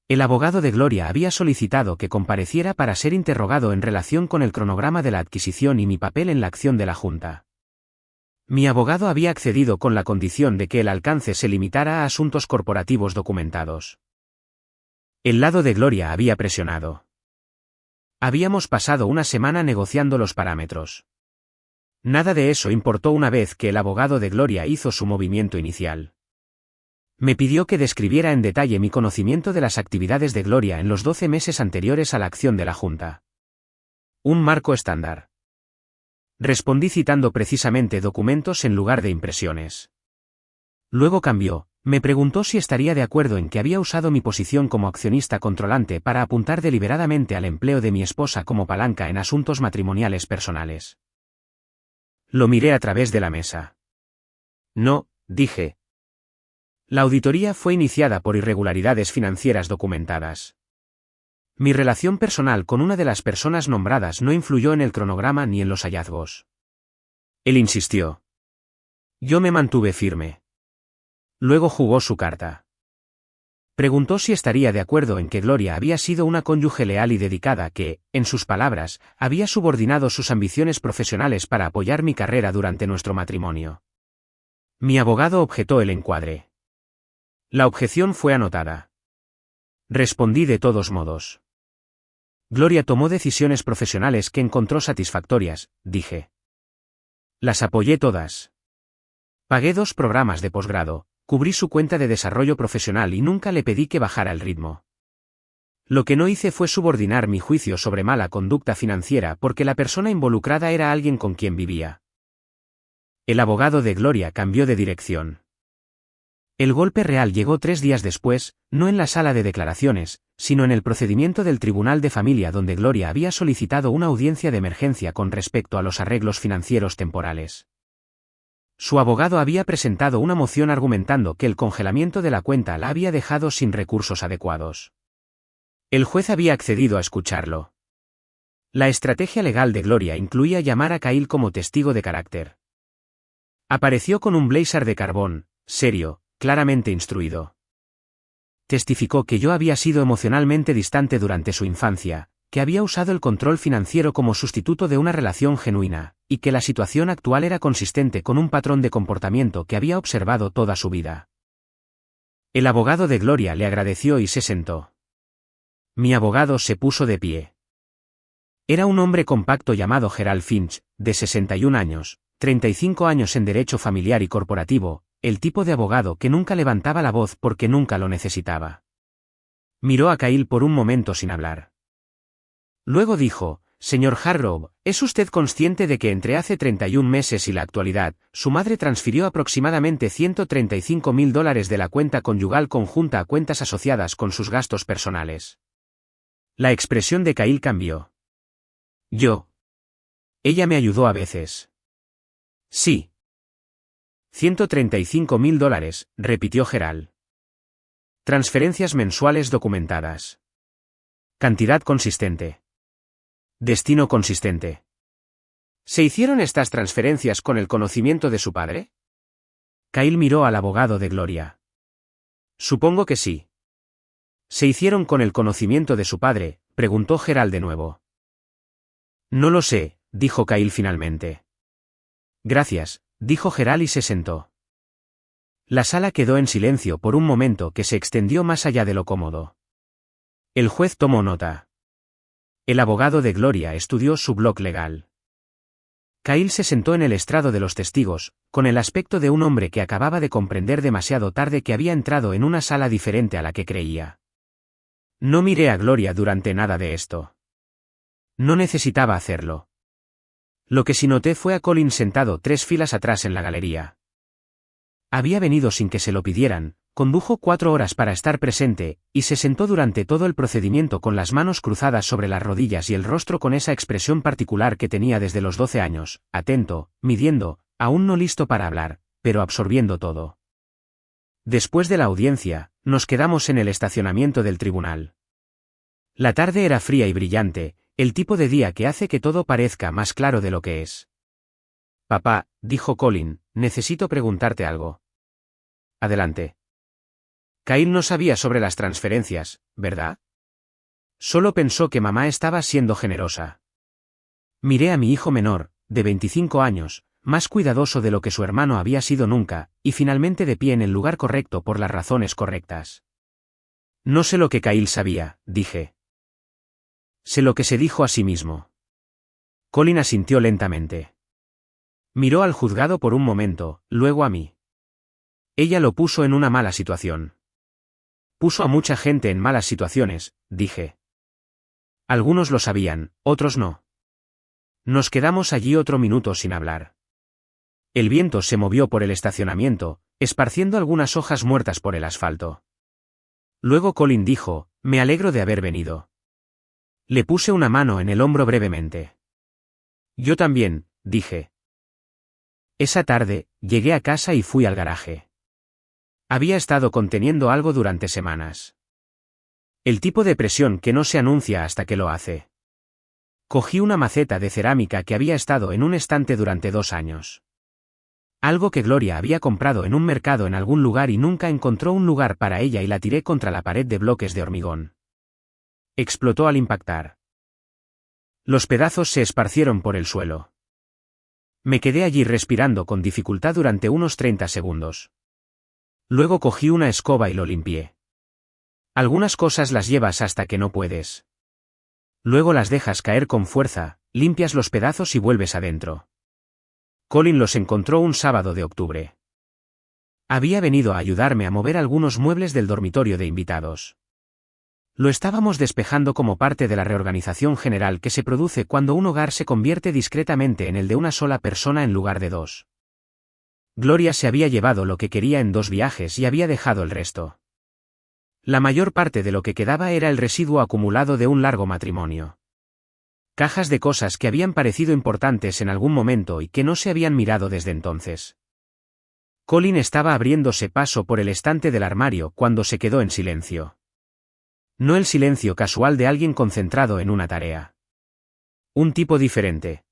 El abogado de Gloria había solicitado que compareciera para ser interrogado en relación con el cronograma de la adquisición y mi papel en la acción de la Junta. Mi abogado había accedido con la condición de que el alcance se limitara a asuntos corporativos documentados. El lado de Gloria había presionado. Habíamos pasado una semana negociando los parámetros. Nada de eso importó una vez que el abogado de Gloria hizo su movimiento inicial. Me pidió que describiera en detalle mi conocimiento de las actividades de Gloria en los 12 meses anteriores a la acción de la Junta. Un marco estándar. Respondí citando precisamente documentos en lugar de impresiones. Luego cambió, me preguntó si estaría de acuerdo en que había usado mi posición como accionista controlante para apuntar deliberadamente al empleo de mi esposa como palanca en asuntos matrimoniales personales. Lo miré a través de la mesa. No, dije. La auditoría fue iniciada por irregularidades financieras documentadas. Mi relación personal con una de las personas nombradas no influyó en el cronograma ni en los hallazgos. Él insistió. Yo me mantuve firme. Luego jugó su carta. Preguntó si estaría de acuerdo en que Gloria había sido una cónyuge leal y dedicada que, en sus palabras, había subordinado sus ambiciones profesionales para apoyar mi carrera durante nuestro matrimonio. Mi abogado objetó el encuadre. La objeción fue anotada. Respondí de todos modos. Gloria tomó decisiones profesionales que encontró satisfactorias, dije. Las apoyé todas. Pagué 2 programas de posgrado, cubrí su cuenta de desarrollo profesional y nunca le pedí que bajara el ritmo. Lo que no hice fue subordinar mi juicio sobre mala conducta financiera porque la persona involucrada era alguien con quien vivía. El abogado de Gloria cambió de dirección. El golpe real llegó 3 días después, no en la sala de declaraciones, sino en el procedimiento del Tribunal de Familia donde Gloria había solicitado una audiencia de emergencia con respecto a los arreglos financieros temporales. Su abogado había presentado una moción argumentando que el congelamiento de la cuenta la había dejado sin recursos adecuados. El juez había accedido a escucharlo. La estrategia legal de Gloria incluía llamar a Kyle como testigo de carácter. Apareció con un blazer de carbón, serio, claramente instruido. Testificó que yo había sido emocionalmente distante durante su infancia, que había usado el control financiero como sustituto de una relación genuina, y que la situación actual era consistente con un patrón de comportamiento que había observado toda su vida. El abogado de Gloria le agradeció y se sentó. Mi abogado se puso de pie. Era un hombre compacto llamado Gerald Finch, de 61 años, 35 años en derecho familiar y corporativo, el tipo de abogado que nunca levantaba la voz porque nunca lo necesitaba. Miró a Kyle por un momento sin hablar. Luego dijo, «Señor Harrow, ¿es usted consciente de que entre hace 31 meses y la actualidad, su madre transfirió aproximadamente $135.000 de la cuenta conyugal conjunta a cuentas asociadas con sus gastos personales?» La expresión de Kyle cambió. «Yo. Ella me ayudó a veces». «Sí». $135.000, repitió Gerald. Transferencias mensuales documentadas. Cantidad consistente. Destino consistente. ¿Se hicieron estas transferencias con el conocimiento de su padre? Kyle miró al abogado de Gloria. Supongo que sí. ¿Se hicieron con el conocimiento de su padre?, preguntó Gerald de nuevo. No lo sé, dijo Kyle finalmente. Gracias, dijo Gerald y se sentó. La sala quedó en silencio por un momento que se extendió más allá de lo cómodo. El juez tomó nota. El abogado de Gloria estudió su blog legal. Kyle se sentó en el estrado de los testigos, con el aspecto de un hombre que acababa de comprender demasiado tarde que había entrado en una sala diferente a la que creía. No miré a Gloria durante nada de esto. No necesitaba hacerlo. Lo que sí noté fue a Colin sentado 3 filas atrás en la galería. Había venido sin que se lo pidieran, Condujo 4 horas para estar presente, y se sentó durante todo el procedimiento con las manos cruzadas sobre las rodillas y el rostro con esa expresión particular que tenía desde los 12 años, atento, midiendo, aún no listo para hablar, pero absorbiendo todo. Después de la audiencia, nos quedamos en el estacionamiento del tribunal. La tarde era fría y brillante, el tipo de día que hace que todo parezca más claro de lo que es. Papá, dijo Colin, necesito preguntarte algo. Adelante. Kyle no sabía sobre las transferencias, ¿verdad? Solo pensó que mamá estaba siendo generosa. Miré a mi hijo menor, de 25 años, más cuidadoso de lo que su hermano había sido nunca, y finalmente de pie en el lugar correcto por las razones correctas. No sé lo que Kyle sabía, dije. Sé lo que se dijo a sí mismo. Colin asintió lentamente. Miró al juzgado por un momento, luego a mí. Ella lo puso en una mala situación. Puso a mucha gente en malas situaciones, dije. Algunos lo sabían, otros no. Nos quedamos allí otro minuto sin hablar. El viento se movió por el estacionamiento, esparciendo algunas hojas muertas por el asfalto. Luego Colin dijo, me alegro de haber venido. Le puse una mano en el hombro brevemente. Yo también, dije. Esa tarde, llegué a casa y fui al garaje. Había estado conteniendo algo durante semanas. El tipo de presión que no se anuncia hasta que lo hace. Cogí una maceta de cerámica que había estado en un estante durante 2 años. Algo que Gloria había comprado en un mercado en algún lugar y nunca encontró un lugar para ella y la tiré contra la pared de bloques de hormigón. Explotó al impactar. Los pedazos se esparcieron por el suelo. Me quedé allí respirando con dificultad durante unos 30 segundos. Luego cogí una escoba y lo limpié. Algunas cosas las llevas hasta que no puedes. Luego las dejas caer con fuerza, limpias los pedazos y vuelves adentro. Colin los encontró un sábado de octubre. Había venido a ayudarme a mover algunos muebles del dormitorio de invitados. Lo estábamos despejando como parte de la reorganización general que se produce cuando un hogar se convierte discretamente en el de una sola persona en lugar de 2. Gloria se había llevado lo que quería en 2 viajes y había dejado el resto. La mayor parte de lo que quedaba era el residuo acumulado de un largo matrimonio. Cajas de cosas que habían parecido importantes en algún momento y que no se habían mirado desde entonces. Colin estaba abriéndose paso por el estante del armario cuando se quedó en silencio. No el silencio casual de alguien concentrado en una tarea. Un tipo diferente.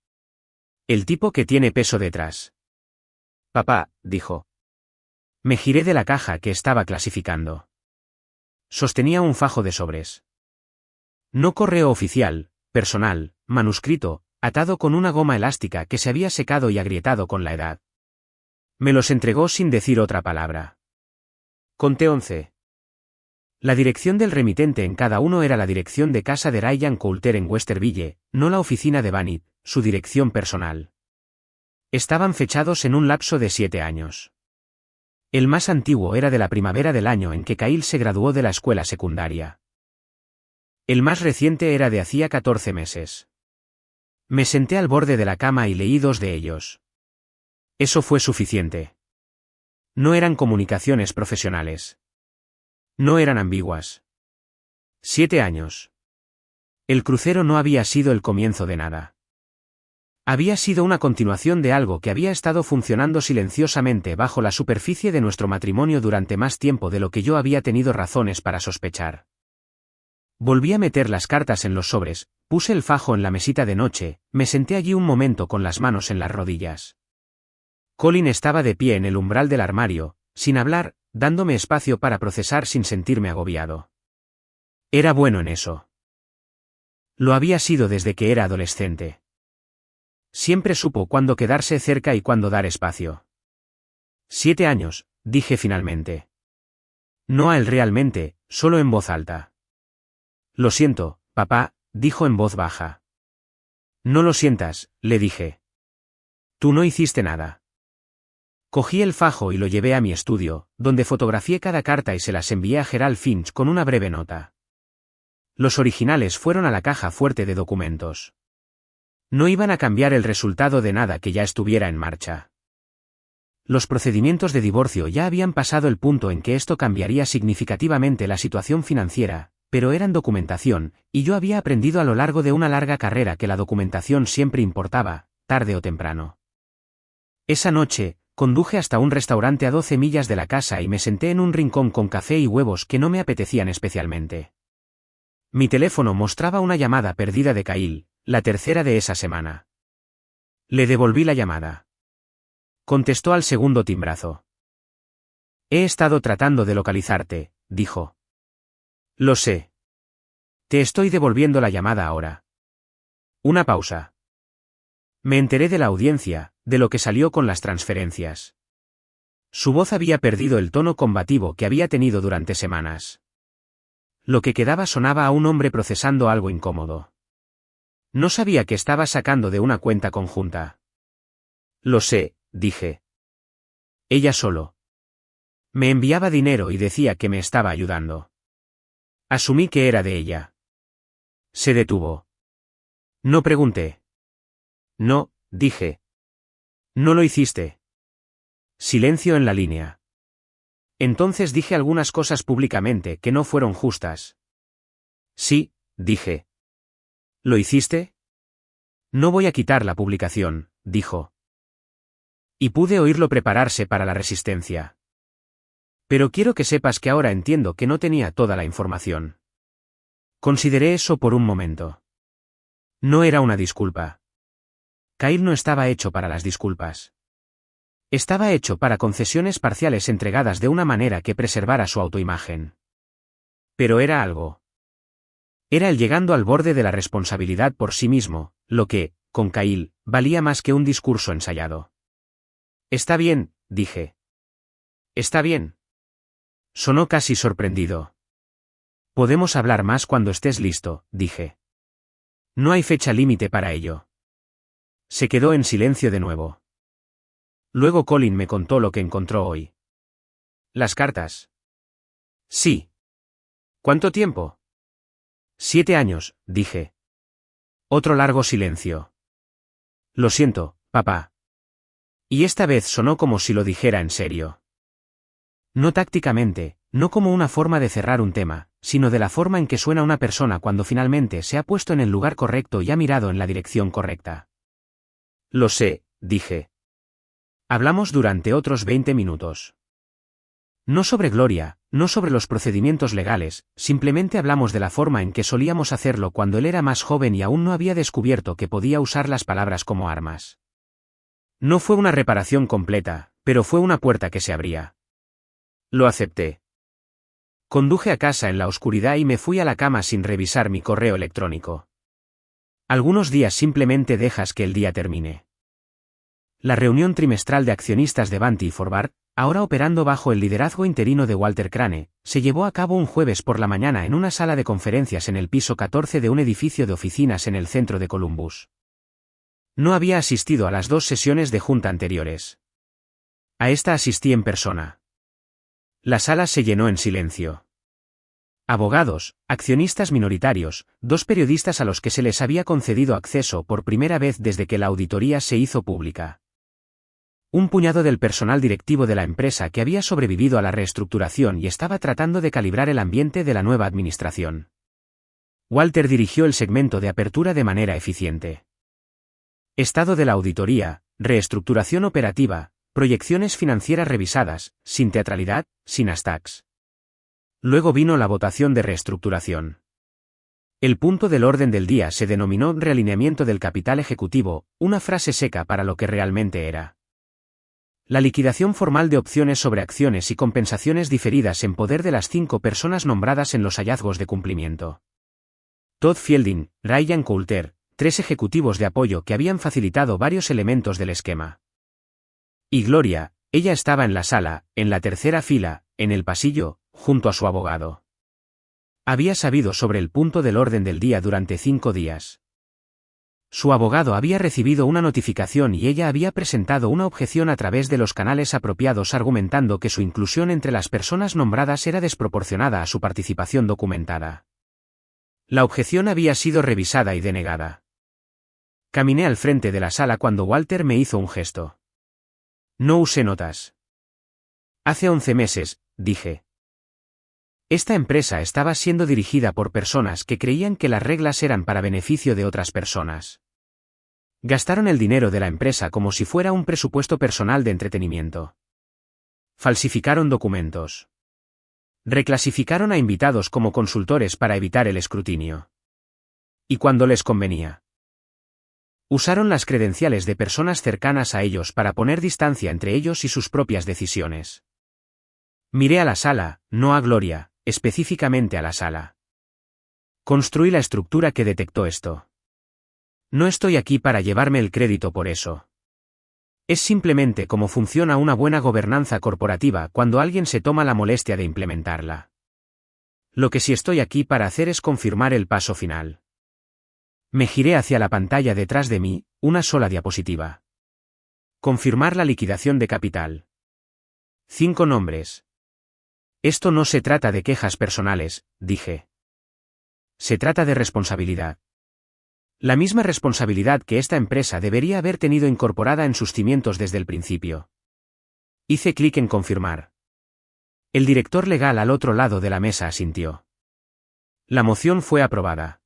El tipo que tiene peso detrás. Papá, dijo. Me giré de la caja que estaba clasificando. Sostenía un fajo de sobres. No correo oficial, personal, manuscrito, atado con una goma elástica que se había secado y agrietado con la edad. Me los entregó sin decir otra palabra. Conté 11. La dirección del remitente en cada uno era la dirección de casa de Ryan Coulter en Westerville, no la oficina de Banit, su dirección personal. Estaban fechados en un lapso de 7 años. El más antiguo era de la primavera del año en que Kyle se graduó de la escuela secundaria. El más reciente era de hacía 14 meses. Me senté al borde de la cama y leí 2 de ellos. Eso fue suficiente. No eran comunicaciones profesionales. No eran ambiguas. 7 años. El crucero no había sido el comienzo de nada. Había sido una continuación de algo que había estado funcionando silenciosamente bajo la superficie de nuestro matrimonio durante más tiempo de lo que yo había tenido razones para sospechar. Volví a meter las cartas en los sobres, puse el fajo en la mesita de noche, me senté allí un momento con las manos en las rodillas. Colin estaba de pie en el umbral del armario, sin hablar, dándome espacio para procesar sin sentirme agobiado. Era bueno en eso. Lo había sido desde que era adolescente. Siempre supo cuándo quedarse cerca y cuándo dar espacio. 7 años, dije finalmente. No a él realmente, solo en voz alta. Lo siento, papá, dijo en voz baja. No lo sientas, le dije. Tú no hiciste nada. Cogí el fajo y lo llevé a mi estudio, donde fotografié cada carta y se las envié a Gerald Finch con una breve nota. Los originales fueron a la caja fuerte de documentos. No iban a cambiar el resultado de nada que ya estuviera en marcha. Los procedimientos de divorcio ya habían pasado el punto en que esto cambiaría significativamente la situación financiera, pero eran documentación, y yo había aprendido a lo largo de una larga carrera que la documentación siempre importaba, tarde o temprano. Esa noche, conduje hasta un restaurante a 12 millas de la casa y me senté en un rincón con café y huevos que no me apetecían especialmente. Mi teléfono mostraba una llamada perdida de Kyle, la tercera de esa semana. Le devolví la llamada. Contestó al segundo timbrazo. He estado tratando de localizarte, dijo. Lo sé. Te estoy devolviendo la llamada ahora. Una pausa. Me enteré de la audiencia, de lo que salió con las transferencias. Su voz había perdido el tono combativo que había tenido durante semanas. Lo que quedaba sonaba a un hombre procesando algo incómodo. No sabía que estaba sacando de una cuenta conjunta. Lo sé, dije. Ella solo. Me enviaba dinero y decía que me estaba ayudando. Asumí que era de ella. Se detuvo. No pregunté. No, dije. No lo hiciste. Silencio en la línea. Entonces dije algunas cosas públicamente que no fueron justas. Sí, dije. ¿Lo hiciste? No voy a quitar la publicación, dijo. Y pude oírlo prepararse para la resistencia. Pero quiero que sepas que ahora entiendo que no tenía toda la información. Consideré eso por un momento. No era una disculpa. Kyle no estaba hecho para las disculpas. Estaba hecho para concesiones parciales entregadas de una manera que preservara su autoimagen. Pero era algo. Era el llegando al borde de la responsabilidad por sí mismo, lo que, con Kyle, valía más que un discurso ensayado. Está bien, dije. Está bien. Sonó casi sorprendido. Podemos hablar más cuando estés listo, dije. No hay fecha límite para ello. Se quedó en silencio de nuevo. Luego Colin me contó lo que encontró hoy. ¿Las cartas? Sí. ¿Cuánto tiempo? 7 años, dije. Otro largo silencio. Lo siento, papá. Y esta vez sonó como si lo dijera en serio. No tácticamente, no como una forma de cerrar un tema, sino de la forma en que suena una persona cuando finalmente se ha puesto en el lugar correcto y ha mirado en la dirección correcta. Lo sé, dije. Hablamos durante otros 20 minutos. No sobre Gloria, no sobre los procedimientos legales, simplemente hablamos de la forma en que solíamos hacerlo cuando él era más joven y aún no había descubierto que podía usar las palabras como armas. No fue una reparación completa, pero fue una puerta que se abría. Lo acepté. Conduje a casa en la oscuridad y me fui a la cama sin revisar mi correo electrónico. Algunos días simplemente dejas que el día termine. La reunión trimestral de accionistas de Banty Forward, ahora operando bajo el liderazgo interino de Walter Crane, se llevó a cabo un jueves por la mañana en una sala de conferencias en el piso 14 de un edificio de oficinas en el centro de Columbus. No había asistido a las 2 sesiones de junta anteriores. A esta asistí en persona. La sala se llenó en silencio. Abogados, accionistas minoritarios, 2 periodistas a los que se les había concedido acceso por primera vez desde que la auditoría se hizo pública. Un puñado del personal directivo de la empresa que había sobrevivido a la reestructuración y estaba tratando de calibrar el ambiente de la nueva administración. Walter dirigió el segmento de apertura de manera eficiente. Estado de la auditoría, reestructuración operativa, proyecciones financieras revisadas, sin teatralidad, sin hashtags. Luego vino la votación de reestructuración. El punto del orden del día se denominó realineamiento del capital ejecutivo, una frase seca para lo que realmente era. La liquidación formal de opciones sobre acciones y compensaciones diferidas en poder de las 5 personas nombradas en los hallazgos de cumplimiento. Todd Fielding, Ryan Coulter, 3 ejecutivos de apoyo que habían facilitado varios elementos del esquema. Y Gloria, ella estaba en la sala, en la tercera fila, en el pasillo, junto a su abogado. Había sabido sobre el punto del orden del día durante 5 días. Su abogado había recibido una notificación y ella había presentado una objeción a través de los canales apropiados argumentando que su inclusión entre las personas nombradas era desproporcionada a su participación documentada. La objeción había sido revisada y denegada. Caminé al frente de la sala cuando Walter me hizo un gesto. No usé notas. Hace 11 meses, dije. Esta empresa estaba siendo dirigida por personas que creían que las reglas eran para beneficio de otras personas. Gastaron el dinero de la empresa como si fuera un presupuesto personal de entretenimiento. Falsificaron documentos. Reclasificaron a invitados como consultores para evitar el escrutinio. Y cuando les convenía. Usaron las credenciales de personas cercanas a ellos para poner distancia entre ellos y sus propias decisiones. Miré a la sala, no a Gloria, específicamente a la sala. Construí la estructura que detectó esto. No estoy aquí para llevarme el crédito por eso. Es simplemente cómo funciona una buena gobernanza corporativa cuando alguien se toma la molestia de implementarla. Lo que sí estoy aquí para hacer es confirmar el paso final. Me giré hacia la pantalla detrás de mí, una sola diapositiva. Confirmar la liquidación de capital. 5 nombres. Esto no se trata de quejas personales, dije. Se trata de responsabilidad. La misma responsabilidad que esta empresa debería haber tenido incorporada en sus cimientos desde el principio. Hice clic en confirmar. El director legal al otro lado de la mesa asintió. La moción fue aprobada.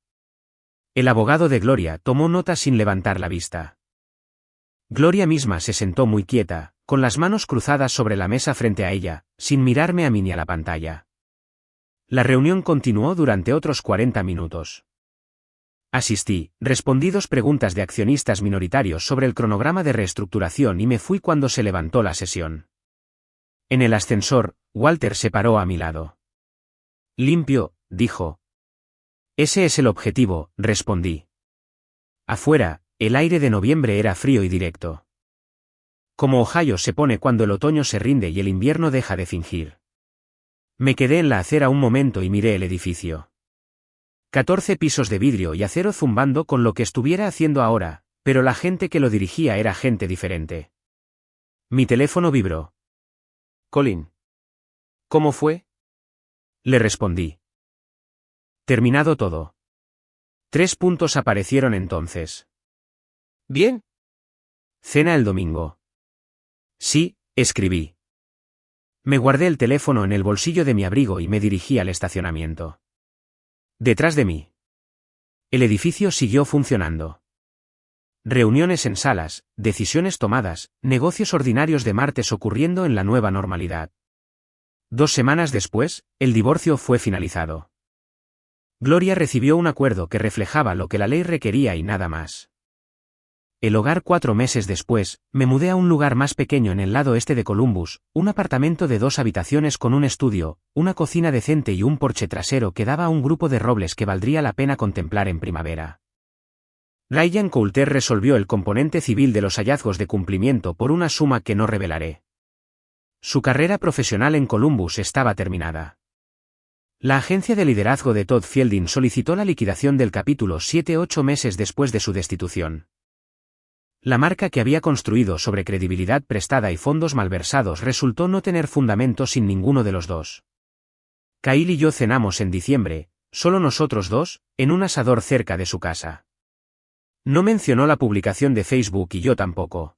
El abogado de Gloria tomó nota sin levantar la vista. Gloria misma se sentó muy quieta, con las manos cruzadas sobre la mesa frente a ella, sin mirarme a mí ni a la pantalla. La reunión continuó durante otros 40 minutos. Asistí, respondí 2 preguntas de accionistas minoritarios sobre el cronograma de reestructuración y me fui cuando se levantó la sesión. En el ascensor, Walter se paró a mi lado. Limpio, dijo. Ese es el objetivo, respondí. Afuera, el aire de noviembre era frío y directo. Como Ohio se pone cuando el otoño se rinde y el invierno deja de fingir. Me quedé en la acera un momento y miré el edificio. 14 pisos de vidrio y acero zumbando con lo que estuviera haciendo ahora, pero la gente que lo dirigía era gente diferente. Mi teléfono vibró. Colin. ¿Cómo fue? Le respondí. Terminado todo. 3 puntos aparecieron entonces. Bien. Cena el domingo. Sí, escribí. Me guardé el teléfono en el bolsillo de mi abrigo y me dirigí al estacionamiento. Detrás de mí. El edificio siguió funcionando. Reuniones en salas, decisiones tomadas, negocios ordinarios de martes ocurriendo en la nueva normalidad. 2 semanas después, el divorcio fue finalizado. Gloria recibió un acuerdo que reflejaba lo que la ley requería y nada más. El hogar 4 meses después, me mudé a un lugar más pequeño en el lado este de Columbus, un apartamento de 2 habitaciones con un estudio, una cocina decente y un porche trasero que daba a un grupo de robles que valdría la pena contemplar en primavera. Ryan Coulter resolvió el componente civil de los hallazgos de cumplimiento por una suma que no revelaré. Su carrera profesional en Columbus estaba terminada. La agencia de liderazgo de Todd Fielding solicitó la liquidación del capítulo 7 8 meses después de su destitución. La marca que había construido sobre credibilidad prestada y fondos malversados resultó no tener fundamento sin ninguno de los dos. Kyle y yo cenamos en diciembre, solo nosotros 2, en un asador cerca de su casa. No mencionó la publicación de Facebook y yo tampoco.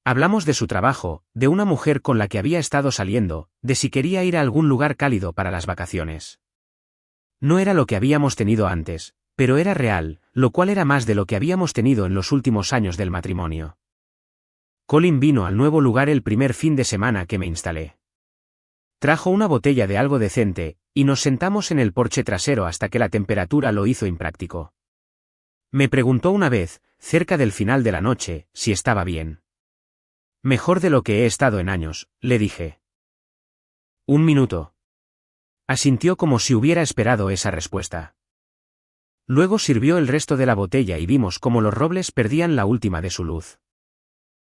Hablamos de su trabajo, de una mujer con la que había estado saliendo, de si quería ir a algún lugar cálido para las vacaciones. No era lo que habíamos tenido antes, pero era real, lo cual era más de lo que habíamos tenido en los últimos años del matrimonio. Colin vino al nuevo lugar el primer fin de semana que me instalé. Trajo una botella de algo decente, y nos sentamos en el porche trasero hasta que la temperatura lo hizo impráctico. Me preguntó una vez, cerca del final de la noche, si estaba bien. Mejor de lo que he estado en años, le dije. 1 minuto. Asintió como si hubiera esperado esa respuesta. Luego sirvió el resto de la botella y vimos cómo los robles perdían la última de su luz.